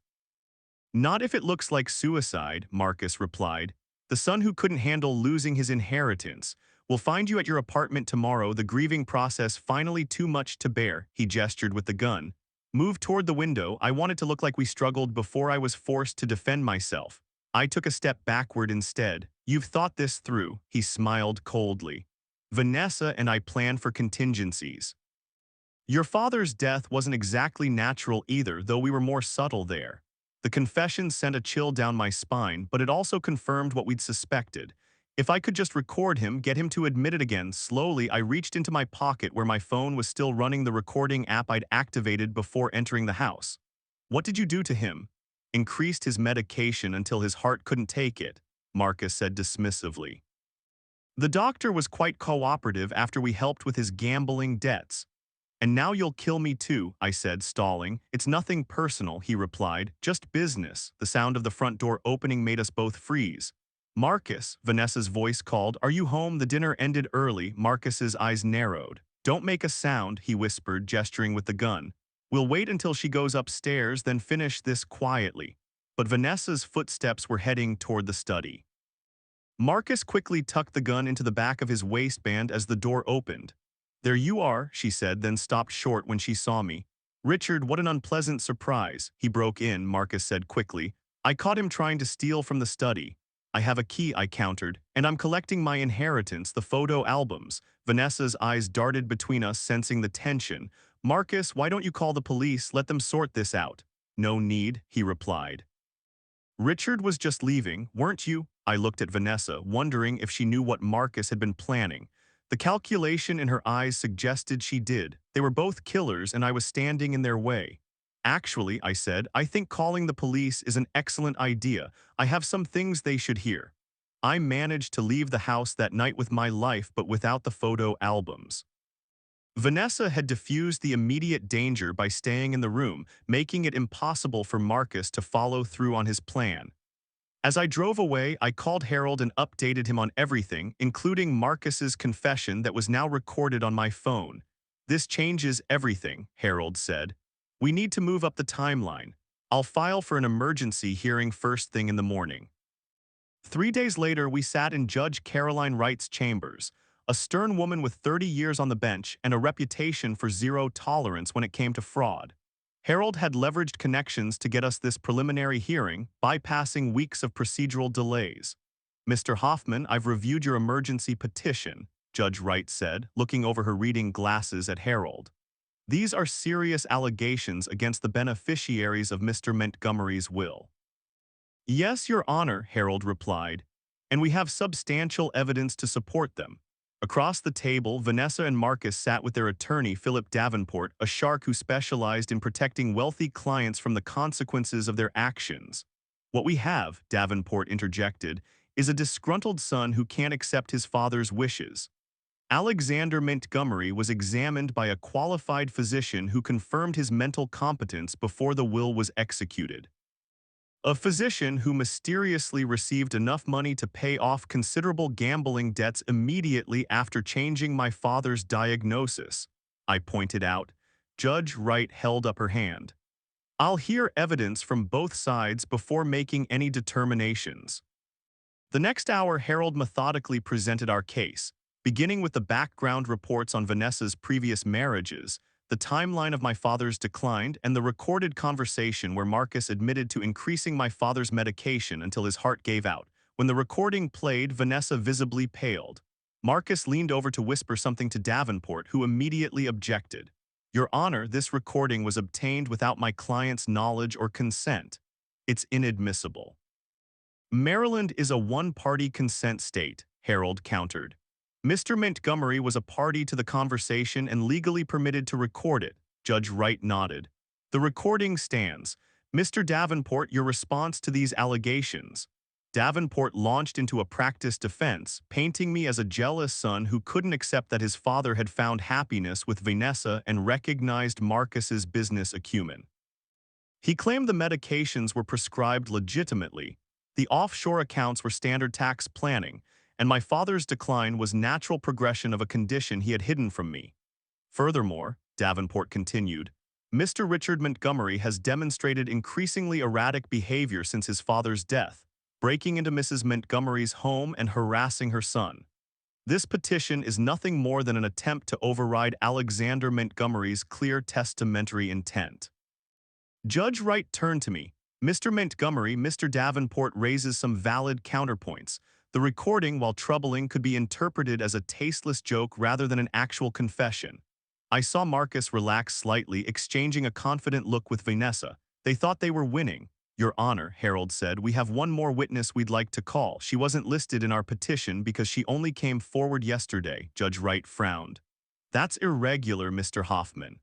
Not if it looks like suicide, Marcus replied. The son who couldn't handle losing his inheritance. We'll find you at your apartment tomorrow, the grieving process finally too much to bear, he gestured with the gun. Move toward the window. I wanted to look like we struggled before I was forced to defend myself. I took a step backward instead. You've thought this through, he smiled coldly. Vanessa and I plan for contingencies. Your father's death wasn't exactly natural either, though we were more subtle there. The confession sent a chill down my spine, but it also confirmed what we'd suspected. If I could just record him, get him to admit it again. Slowly, I reached into my pocket where my phone was still running the recording app I'd activated before entering the house. What did you do to him? Increased his medication until his heart couldn't take it, Marcus said dismissively. The doctor was quite cooperative after we helped with his gambling debts. And now you'll kill me too, I said, stalling. It's nothing personal, he replied, just business. The sound of the front door opening made us both freeze. Marcus, Vanessa's voice called, are you home? The dinner ended early. Marcus's eyes narrowed. Don't make a sound, he whispered, gesturing with the gun. We'll wait until she goes upstairs, then finish this quietly. But Vanessa's footsteps were heading toward the study. Marcus quickly tucked the gun into the back of his waistband as the door opened. There you are, she said, then stopped short when she saw me. Richard, what an unpleasant surprise, he broke in, Marcus said quickly. I caught him trying to steal from the study. I have a key, I countered, and I'm collecting my inheritance, the photo albums. Vanessa's eyes darted between us, sensing the tension. Marcus, why don't you call the police? Let them sort this out. No need, he replied. Richard was just leaving, weren't you? I looked at Vanessa, wondering if she knew what Marcus had been planning. The calculation in her eyes suggested she did. They were both killers and I was standing in their way. Actually, I said, I think calling the police is an excellent idea. I have some things they should hear. I managed to leave the house that night with my life but without the photo albums. Vanessa had diffused the immediate danger by staying in the room, making it impossible for Marcus to follow through on his plan. As I drove away, I called Harold and updated him on everything, including Marcus's confession that was now recorded on my phone. This changes everything, Harold said. We need to move up the timeline. I'll file for an emergency hearing first thing in the morning. 3 days later, we sat in Judge Caroline Wright's chambers, a stern woman with 30 years on the bench and a reputation for zero tolerance when it came to fraud. Harold had leveraged connections to get us this preliminary hearing, bypassing weeks of procedural delays. Mr. Hoffman, I've reviewed your emergency petition, Judge Wright said, looking over her reading glasses at Harold. These are serious allegations against the beneficiaries of Mr. Montgomery's will. Yes, Your Honor, Harold replied, and we have substantial evidence to support them. Across the table, Vanessa and Marcus sat with their attorney, Philip Davenport, a shark who specialized in protecting wealthy clients from the consequences of their actions. What we have, Davenport interjected, is a disgruntled son who can't accept his father's wishes. Alexander Montgomery was examined by a qualified physician who confirmed his mental competence before the will was executed. A physician who mysteriously received enough money to pay off considerable gambling debts immediately after changing my father's diagnosis, I pointed out. Judge Wright held up her hand. I'll hear evidence from both sides before making any determinations. The next hour, Harold methodically presented our case, beginning with the background reports on Vanessa's previous marriages, the timeline of my father's decline, and the recorded conversation where Marcus admitted to increasing my father's medication until his heart gave out. When the recording played, Vanessa visibly paled. Marcus leaned over to whisper something to Davenport, who immediately objected. Your Honor, this recording was obtained without my client's knowledge or consent. It's inadmissible. Maryland is a one-party consent state, Harold countered. Mr. Montgomery was a party to the conversation and legally permitted to record it. Judge Wright nodded. The recording stands. Mr. Davenport, your response to these allegations. Davenport launched into a practiced defense, painting me as a jealous son who couldn't accept that his father had found happiness with Vanessa and recognized Marcus's business acumen. He claimed the medications were prescribed legitimately, the offshore accounts were standard tax planning, and my father's decline was natural progression of a condition he had hidden from me. Furthermore, Davenport continued, Mr. Richard Montgomery has demonstrated increasingly erratic behavior since his father's death, breaking into Mrs. Montgomery's home and harassing her son. This petition is nothing more than an attempt to override Alexander Montgomery's clear testamentary intent. Judge Wright turned to me. Mr. Montgomery, Mr. Davenport raises some valid counterpoints. The recording, while troubling, could be interpreted as a tasteless joke rather than an actual confession. I saw Marcus relax slightly, exchanging a confident look with Vanessa. They thought they were winning. Your Honor, Harold said, we have one more witness we'd like to call. She wasn't listed in our petition because she only came forward yesterday, Judge Wright frowned. That's irregular, Mr. Hoffman.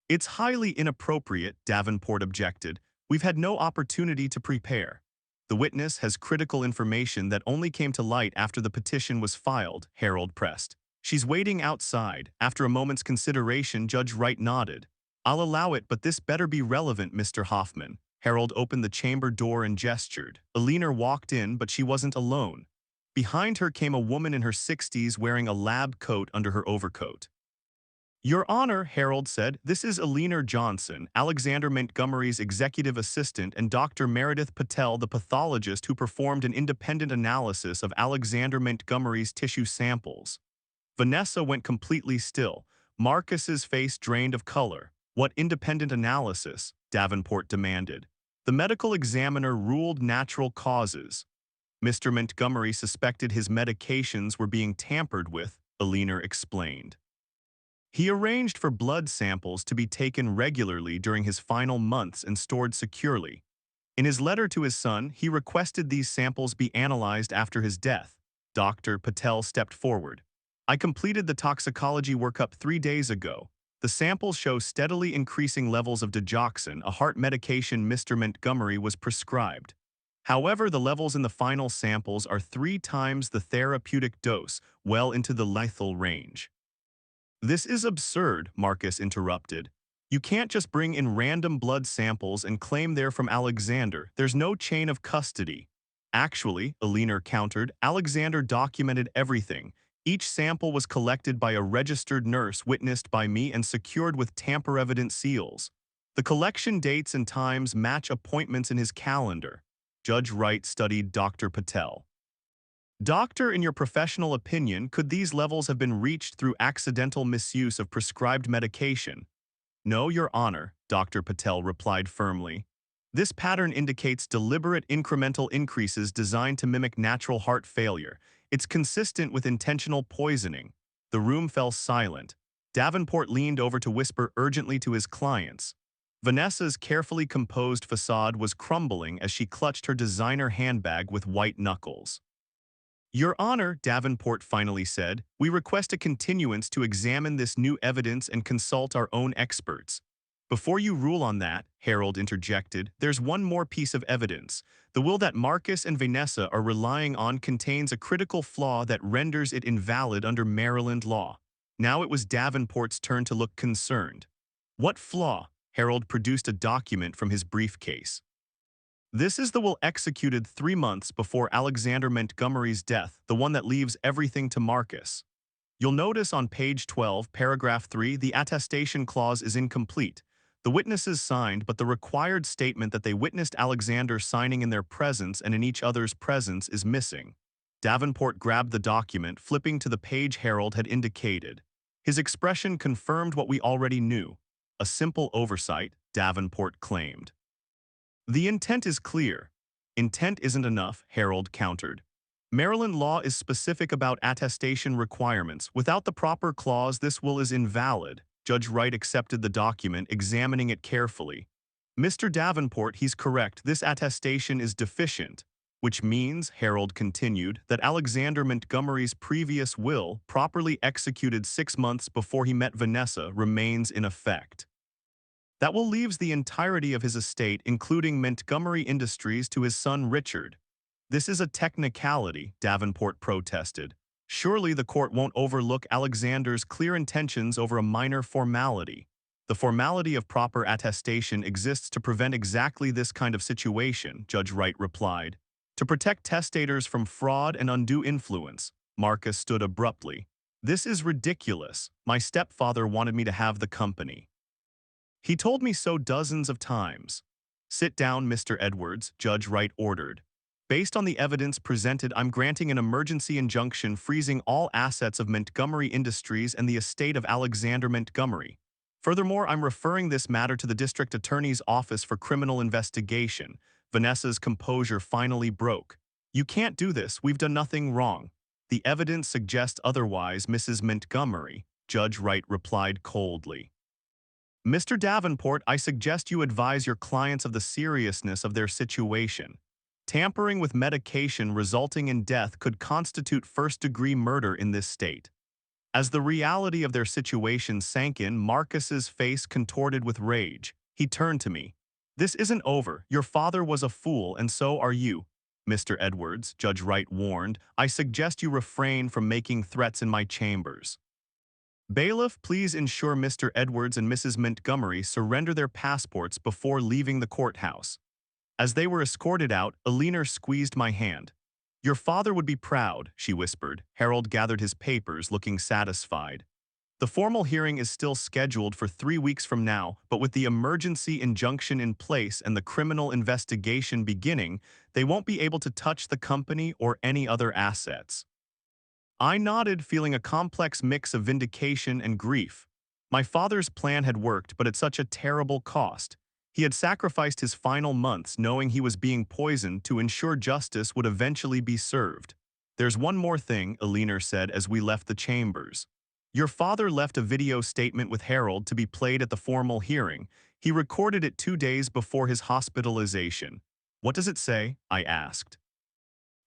It's highly inappropriate, Davenport objected. We've had no opportunity to prepare. The witness has critical information that only came to light after the petition was filed, Harold pressed. She's waiting outside. After a moment's consideration, Judge Wright nodded. I'll allow it, but this better be relevant, Mr. Hoffman. Harold opened the chamber door and gestured. Alina walked in, but she wasn't alone. Behind her came a woman in her 60s wearing a lab coat under her overcoat. Your Honor, Harold said, this is Alina Johnson, Alexander Montgomery's executive assistant, and Dr. Meredith Patel, the pathologist who performed an independent analysis of Alexander Montgomery's tissue samples. Vanessa went completely still. Marcus's face drained of color. What independent analysis? Davenport demanded. The medical examiner ruled natural causes. Mr. Montgomery suspected his medications were being tampered with, Alina explained. He arranged for blood samples to be taken regularly during his final months and stored securely. In his letter to his son, he requested these samples be analyzed after his death. Dr. Patel stepped forward. I completed the toxicology workup 3 days ago. The samples show steadily increasing levels of digoxin, a heart medication Mr. Montgomery was prescribed. However, the levels in the final samples are 3 times the therapeutic dose, well into the lethal range. This is absurd, Marcus interrupted. You can't just bring in random blood samples and claim they're from Alexander. There's no chain of custody. Actually, Alina countered, Alexander documented everything. Each sample was collected by a registered nurse witnessed by me and secured with tamper-evident seals. The collection dates and times match appointments in his calendar. Judge Wright studied Dr. Patel. Doctor, in your professional opinion, could these levels have been reached through accidental misuse of prescribed medication? No, Your Honor, Dr. Patel replied firmly. This pattern indicates deliberate incremental increases designed to mimic natural heart failure. It's consistent with intentional poisoning. The room fell silent. Davenport leaned over to whisper urgently to his clients. Vanessa's carefully composed facade was crumbling as she clutched her designer handbag with white knuckles. Your Honor, Davenport finally said, we request a continuance to examine this new evidence and consult our own experts. Before you rule on that, Harold interjected, there's one more piece of evidence. The will that Marcus and Vanessa are relying on contains a critical flaw that renders it invalid under Maryland law. Now it was Davenport's turn to look concerned. What flaw? Harold produced a document from his briefcase. This is the will executed 3 months before Alexander Montgomery's death, the one that leaves everything to Marcus. You'll notice on page 12, paragraph 3, the attestation clause is incomplete. The witnesses signed, but the required statement that they witnessed Alexander signing in their presence and in each other's presence is missing. Davenport grabbed the document, flipping to the page Harold had indicated. His expression confirmed what we already knew. A simple oversight, Davenport claimed. The intent is clear. Intent isn't enough, Harold countered. Maryland law is specific about attestation requirements. Without the proper clause, this will is invalid. Judge Wright accepted the document, examining it carefully. Mr. Davenport, he's correct. This attestation is deficient, which means, Harold continued, that Alexander Montgomery's previous will, properly executed 6 months before he met Vanessa, remains in effect. That will leaves the entirety of his estate, including Montgomery Industries, to his son Richard. This is a technicality, Davenport protested. Surely the court won't overlook Alexander's clear intentions over a minor formality. The formality of proper attestation exists to prevent exactly this kind of situation, Judge Wright replied. To protect testators from fraud and undue influence, Marcus stood abruptly. This is ridiculous. My stepfather wanted me to have the company. He told me so dozens of times. Sit down, Mr. Edwards, Judge Wright ordered. Based on the evidence presented, I'm granting an emergency injunction freezing all assets of Montgomery Industries and the estate of Alexander Montgomery. Furthermore, I'm referring this matter to the District Attorney's Office for Criminal Investigation. Vanessa's composure finally broke. You can't do this. We've done nothing wrong. The evidence suggests otherwise, Mrs. Montgomery, Judge Wright replied coldly. Mr. Davenport, I suggest you advise your clients of the seriousness of their situation. Tampering with medication resulting in death could constitute first-degree murder in this state. As the reality of their situation sank in, Marcus's face contorted with rage. He turned to me. This isn't over. Your father was a fool, and so are you. Mr. Edwards, Judge Wright warned, I suggest you refrain from making threats in my chambers. Bailiff, please ensure Mr. Edwards and Mrs. Montgomery surrender their passports before leaving the courthouse. As they were escorted out, Eleanor squeezed my hand. Your father would be proud, she whispered. Harold gathered his papers, looking satisfied. The formal hearing is still scheduled for 3 weeks from now, but with the emergency injunction in place and the criminal investigation beginning, they won't be able to touch the company or any other assets. I nodded, feeling a complex mix of vindication and grief. My father's plan had worked, but at such a terrible cost. He had sacrificed his final months knowing he was being poisoned to ensure justice would eventually be served. There's one more thing, Eleanor said as we left the chambers. Your father left a video statement with Harold to be played at the formal hearing. He recorded it 2 days before his hospitalization. What does it say? I asked.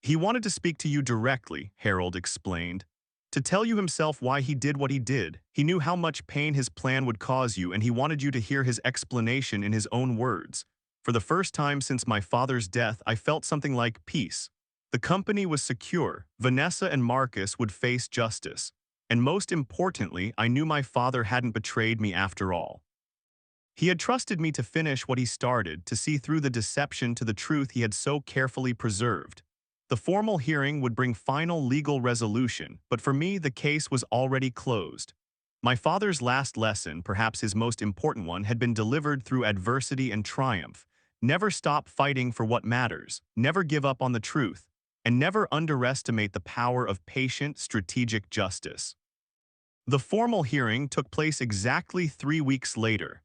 He wanted to speak to you directly, Harold explained. To tell you himself why he did what he did. He knew how much pain his plan would cause you, and he wanted you to hear his explanation in his own words. For the first time since my father's death, I felt something like peace. The company was secure. Vanessa and Marcus would face justice. And most importantly, I knew my father hadn't betrayed me after all. He had trusted me to finish what he started, to see through the deception to the truth he had so carefully preserved. The formal hearing would bring final legal resolution, but for me the case was already closed. My father's last lesson, perhaps his most important one, had been delivered through adversity and triumph. Never stop fighting for what matters, never give up on the truth, and never underestimate the power of patient, strategic justice. The formal hearing took place exactly 3 weeks later.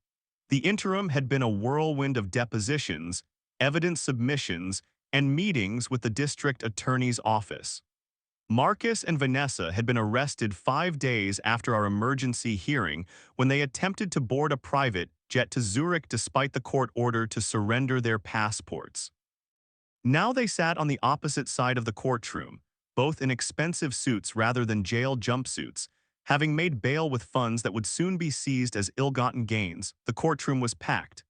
The interim had been a whirlwind of depositions, evidence submissions, and meetings with the district attorney's office. Marcus and Vanessa had been arrested 5 days after our emergency hearing when they attempted to board a private jet to Zurich despite the court order to surrender their passports. Now they sat on the opposite side of the courtroom, both in expensive suits rather than jail jumpsuits. Having made bail with funds that would soon be seized as ill-gotten gains, the courtroom was packed.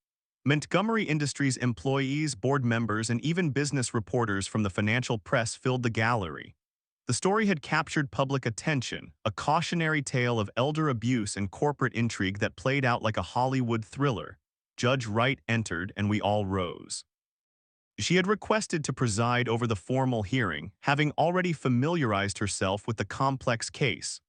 Montgomery Industries employees, board members, and even business reporters from the financial press filled the gallery. The story had captured public attention, a cautionary tale of elder abuse and corporate intrigue that played out like a Hollywood thriller. Judge Wright entered, and we all rose. She had requested to preside over the formal hearing, having already familiarized herself with the complex case.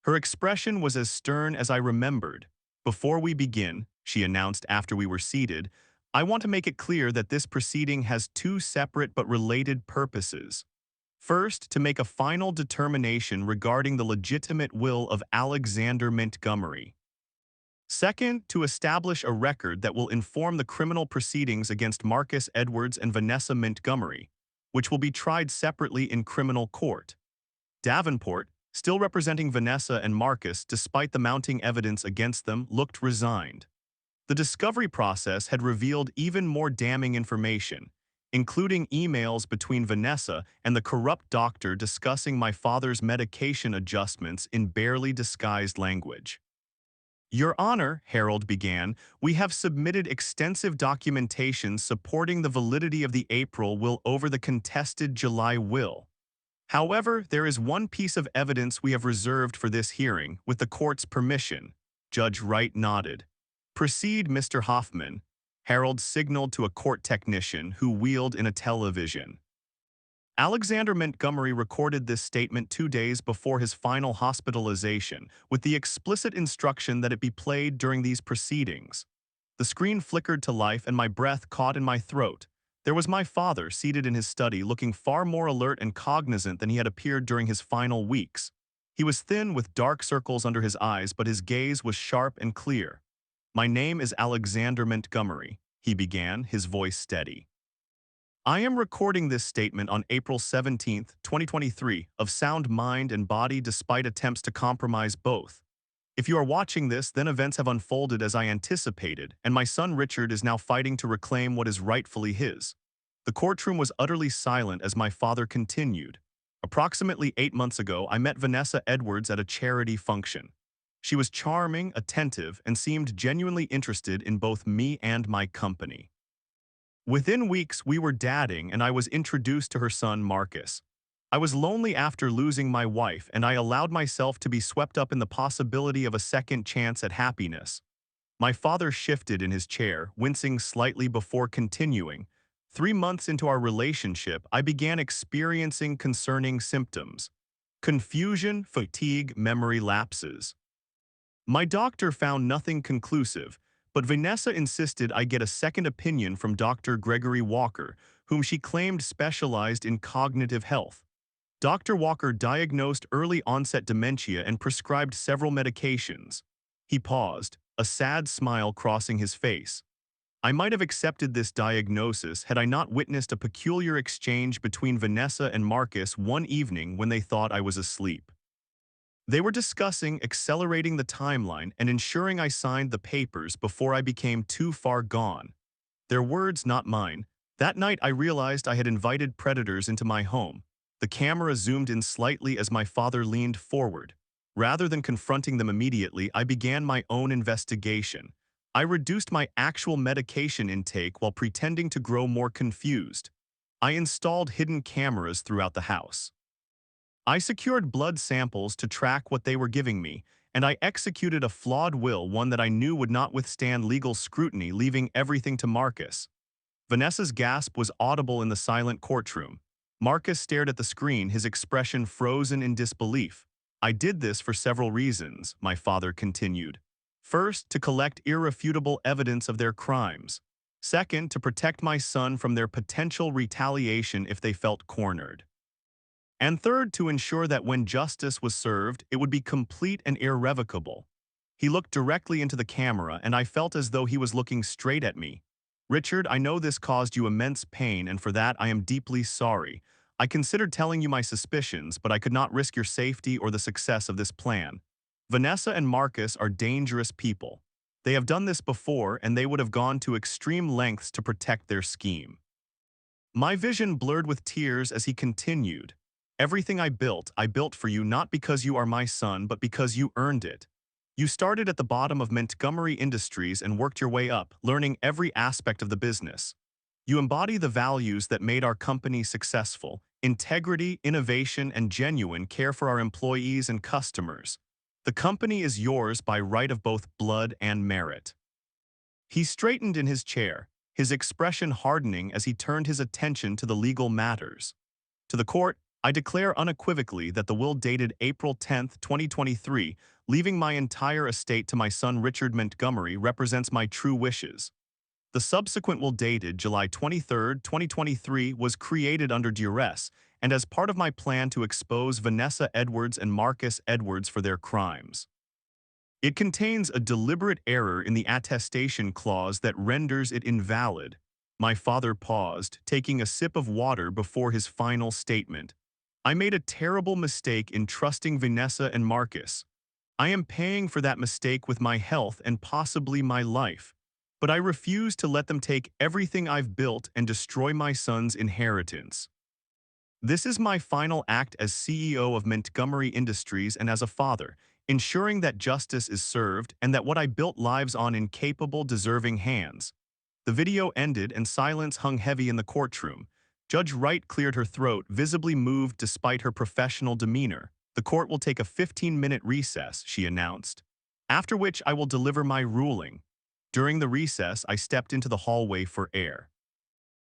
Her expression was as stern as I remembered. Before we begin, she announced after we were seated, I want to make it clear that this proceeding has 2 separate but related purposes. First, to make a final determination regarding the legitimate will of Alexander Montgomery. Second, to establish a record that will inform the criminal proceedings against Marcus Edwards and Vanessa Montgomery, which will be tried separately in criminal court. Davenport, still representing Vanessa and Marcus despite the mounting evidence against them, looked resigned. The discovery process had revealed even more damning information, including emails between Vanessa and the corrupt doctor discussing my father's medication adjustments in barely disguised language. Your Honor, Harold began, we have submitted extensive documentation supporting the validity of the April will over the contested July will. However, there is one piece of evidence we have reserved for this hearing, with the court's permission. Judge Wright nodded. Proceed, Mr. Hoffman. Harold signaled to a court technician who wheeled in a television. Alexander Montgomery recorded this statement 2 days before his final hospitalization, with the explicit instruction that it be played during these proceedings. The screen flickered to life and my breath caught in my throat. There was my father seated in his study, looking far more alert and cognizant than he had appeared during his final weeks. He was thin with dark circles under his eyes, but his gaze was sharp and clear. My name is Alexander Montgomery, he began, his voice steady. I am recording this statement on April 17, 2023, of sound mind and body despite attempts to compromise both. If you are watching this, then events have unfolded as I anticipated, and my son Richard is now fighting to reclaim what is rightfully his. The courtroom was utterly silent as my father continued. Approximately 8 months ago, I met Vanessa Edwards at a charity function. She was charming, attentive, and seemed genuinely interested in both me and my company. Within weeks, we were dating and I was introduced to her son, Marcus. I was lonely after losing my wife and I allowed myself to be swept up in the possibility of a second chance at happiness. My father shifted in his chair, wincing slightly before continuing. 3 months into our relationship, I began experiencing concerning symptoms: confusion, fatigue, memory lapses. My doctor found nothing conclusive, but Vanessa insisted I get a second opinion from Dr. Gregory Walker, whom she claimed specialized in cognitive health. Dr. Walker diagnosed early-onset dementia and prescribed several medications. He paused, a sad smile crossing his face. I might have accepted this diagnosis had I not witnessed a peculiar exchange between Vanessa and Marcus one evening when they thought I was asleep. They were discussing accelerating the timeline and ensuring I signed the papers before I became too far gone. Their words, not mine. That night I realized I had invited predators into my home. The camera zoomed in slightly as my father leaned forward. Rather than confronting them immediately, I began my own investigation. I reduced my actual medication intake while pretending to grow more confused. I installed hidden cameras throughout the house. I secured blood samples to track what they were giving me, and I executed a flawed will, one that I knew would not withstand legal scrutiny, leaving everything to Marcus. Vanessa's gasp was audible in the silent courtroom. Marcus stared at the screen, his expression frozen in disbelief. I did this for several reasons, my father continued. First, to collect irrefutable evidence of their crimes. Second, to protect my son from their potential retaliation if they felt cornered. And third, to ensure that when justice was served, it would be complete and irrevocable. He looked directly into the camera, and I felt as though he was looking straight at me. Richard, I know this caused you immense pain, and for that I am deeply sorry. I considered telling you my suspicions, but I could not risk your safety or the success of this plan. Vanessa and Marcus are dangerous people. They have done this before, and they would have gone to extreme lengths to protect their scheme. My vision blurred with tears as he continued. Everything I built for you not because you are my son, but because you earned it. You started at the bottom of Montgomery Industries and worked your way up, learning every aspect of the business. You embody the values that made our company successful: integrity, innovation, and genuine care for our employees and customers. The company is yours by right of both blood and merit. He straightened in his chair, his expression hardening as he turned his attention to the legal matters. To the court, I declare unequivocally that the will dated April 10, 2023, leaving my entire estate to my son Richard Montgomery, represents my true wishes. The subsequent will dated July 23, 2023, was created under duress and as part of my plan to expose Vanessa Edwards and Marcus Edwards for their crimes. It contains a deliberate error in the attestation clause that renders it invalid. My father paused, taking a sip of water before his final statement. I made a terrible mistake in trusting Vanessa and Marcus. I am paying for that mistake with my health and possibly my life. But I refuse to let them take everything I've built and destroy my son's inheritance. This is my final act as CEO of Montgomery Industries and as a father. ensuring that justice is served and that what I built lives on in capable, deserving hands. The video ended and silence hung heavy in the courtroom. Judge Wright cleared her throat, visibly moved despite her professional demeanor. The court will take a 15-minute recess, she announced, after which I will deliver my ruling. During the recess, I stepped into the hallway for air.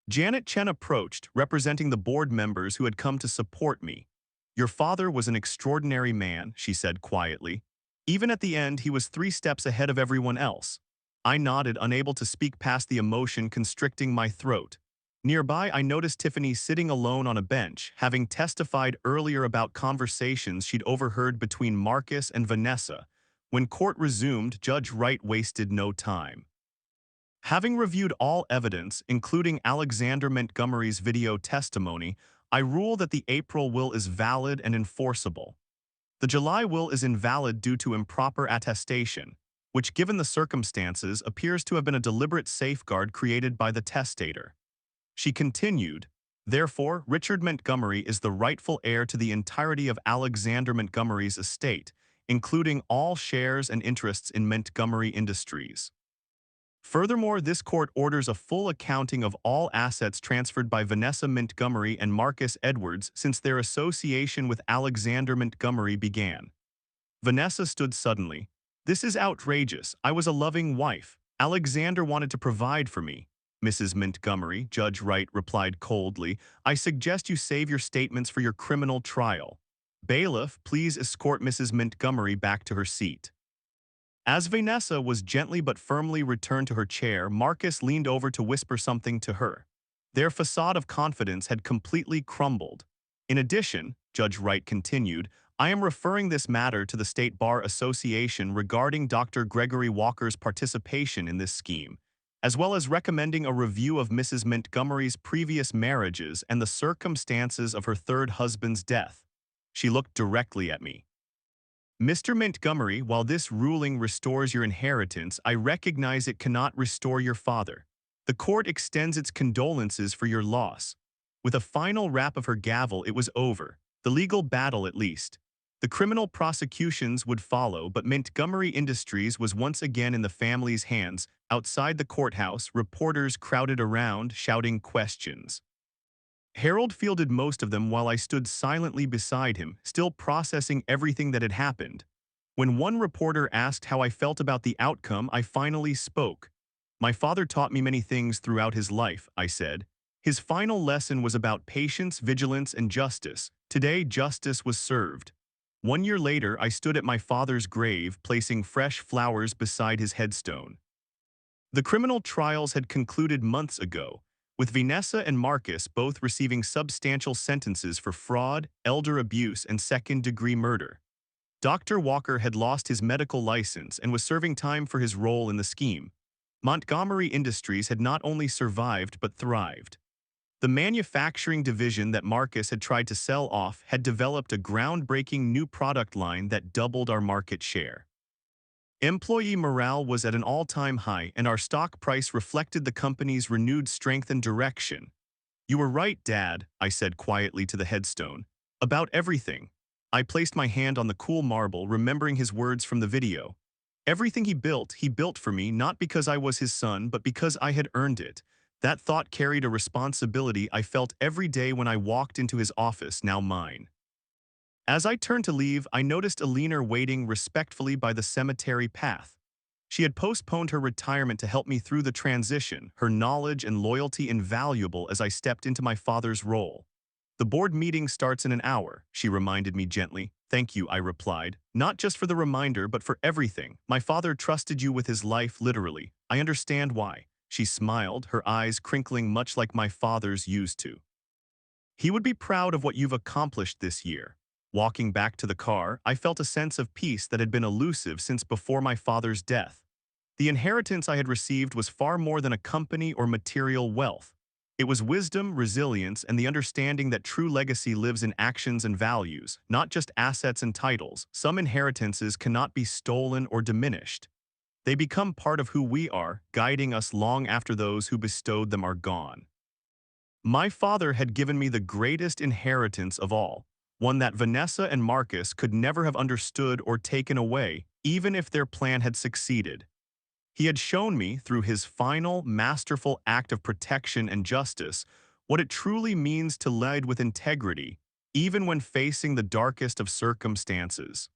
Janet Chen approached, representing the board members who had come to support me. Your father was an extraordinary man, she said quietly. Even at the end, he was 3 steps ahead of everyone else. I nodded, unable to speak past the emotion constricting my throat. Nearby, I noticed Tiffany sitting alone on a bench, having testified earlier about conversations she'd overheard between Marcus and Vanessa. When court resumed, Judge Wright wasted no time. Having reviewed all evidence, including Alexander Montgomery's video testimony, I rule that the April will is valid and enforceable. The July will is invalid due to improper attestation, which given the circumstances appears to have been a deliberate safeguard created by the testator. She continued, therefore, Richard Montgomery is the rightful heir to the entirety of Alexander Montgomery's estate, including all shares and interests in Montgomery Industries. Furthermore, this court orders a full accounting of all assets transferred by Vanessa Montgomery and Marcus Edwards since their association with Alexander Montgomery began. Vanessa stood suddenly. This is outrageous. I was a loving wife. Alexander wanted to provide for me. Mrs. Montgomery, Judge Wright replied coldly, I suggest you save your statements for your criminal trial. Bailiff, please escort Mrs. Montgomery back to her seat. As Vanessa was gently but firmly returned to her chair, Marcus leaned over to whisper something to her. Their facade of confidence had completely crumbled. In addition, Judge Wright continued, I am referring this matter to the State Bar Association regarding Dr. Gregory Walker's participation in this scheme, as well as recommending a review of Mrs. Montgomery's previous marriages and the circumstances of her third husband's death. She looked directly at me. Mr. Montgomery, while this ruling restores your inheritance, I recognize it cannot restore your father. The court extends its condolences for your loss. With a final rap of her gavel, it was over. The legal battle, at least. The criminal prosecutions would follow, but Montgomery Industries was once again in the family's hands. Outside the courthouse, reporters crowded around, shouting questions. Harold fielded most of them while I stood silently beside him, still processing everything that had happened. When one reporter asked how I felt about the outcome, I finally spoke. My father taught me many things throughout his life, I said. His final lesson was about patience, vigilance, and justice. Today, justice was served. 1 year later, I stood at my father's grave, placing fresh flowers beside his headstone. The criminal trials had concluded months ago, with Vanessa and Marcus both receiving substantial sentences for fraud, elder abuse, and second-degree murder. Dr. Walker had lost his medical license and was serving time for his role in the scheme. Montgomery Industries had not only survived but thrived. The manufacturing division that Marcus had tried to sell off had developed a groundbreaking new product line that doubled our market share. Employee morale was at an all-time high, and our stock price reflected the company's renewed strength and direction. You were right, Dad, I said quietly to the headstone. About everything. I placed my hand on the cool marble, remembering his words from the video. Everything he built for me, not because I was his son, but because I had earned it. That thought carried a responsibility I felt every day when I walked into his office, now mine. As I turned to leave, I noticed Alina waiting respectfully by the cemetery path. She had postponed her retirement to help me through the transition, her knowledge and loyalty invaluable as I stepped into my father's role. The board meeting starts in an hour, she reminded me gently. Thank you, I replied. Not just for the reminder, but for everything. My father trusted you with his life, literally. I understand why. She smiled, her eyes crinkling much like my father's used to. He would be proud of what you've accomplished this year. Walking back to the car, I felt a sense of peace that had been elusive since before my father's death. The inheritance I had received was far more than a company or material wealth. It was wisdom, resilience, and the understanding that true legacy lives in actions and values, not just assets and titles. Some inheritances cannot be stolen or diminished. They become part of who we are, guiding us long after those who bestowed them are gone. My father had given me the greatest inheritance of all, one that Vanessa and Marcus could never have understood or taken away, even if their plan had succeeded. He had shown me, through his final, masterful act of protection and justice, what it truly means to lead with integrity, even when facing the darkest of circumstances.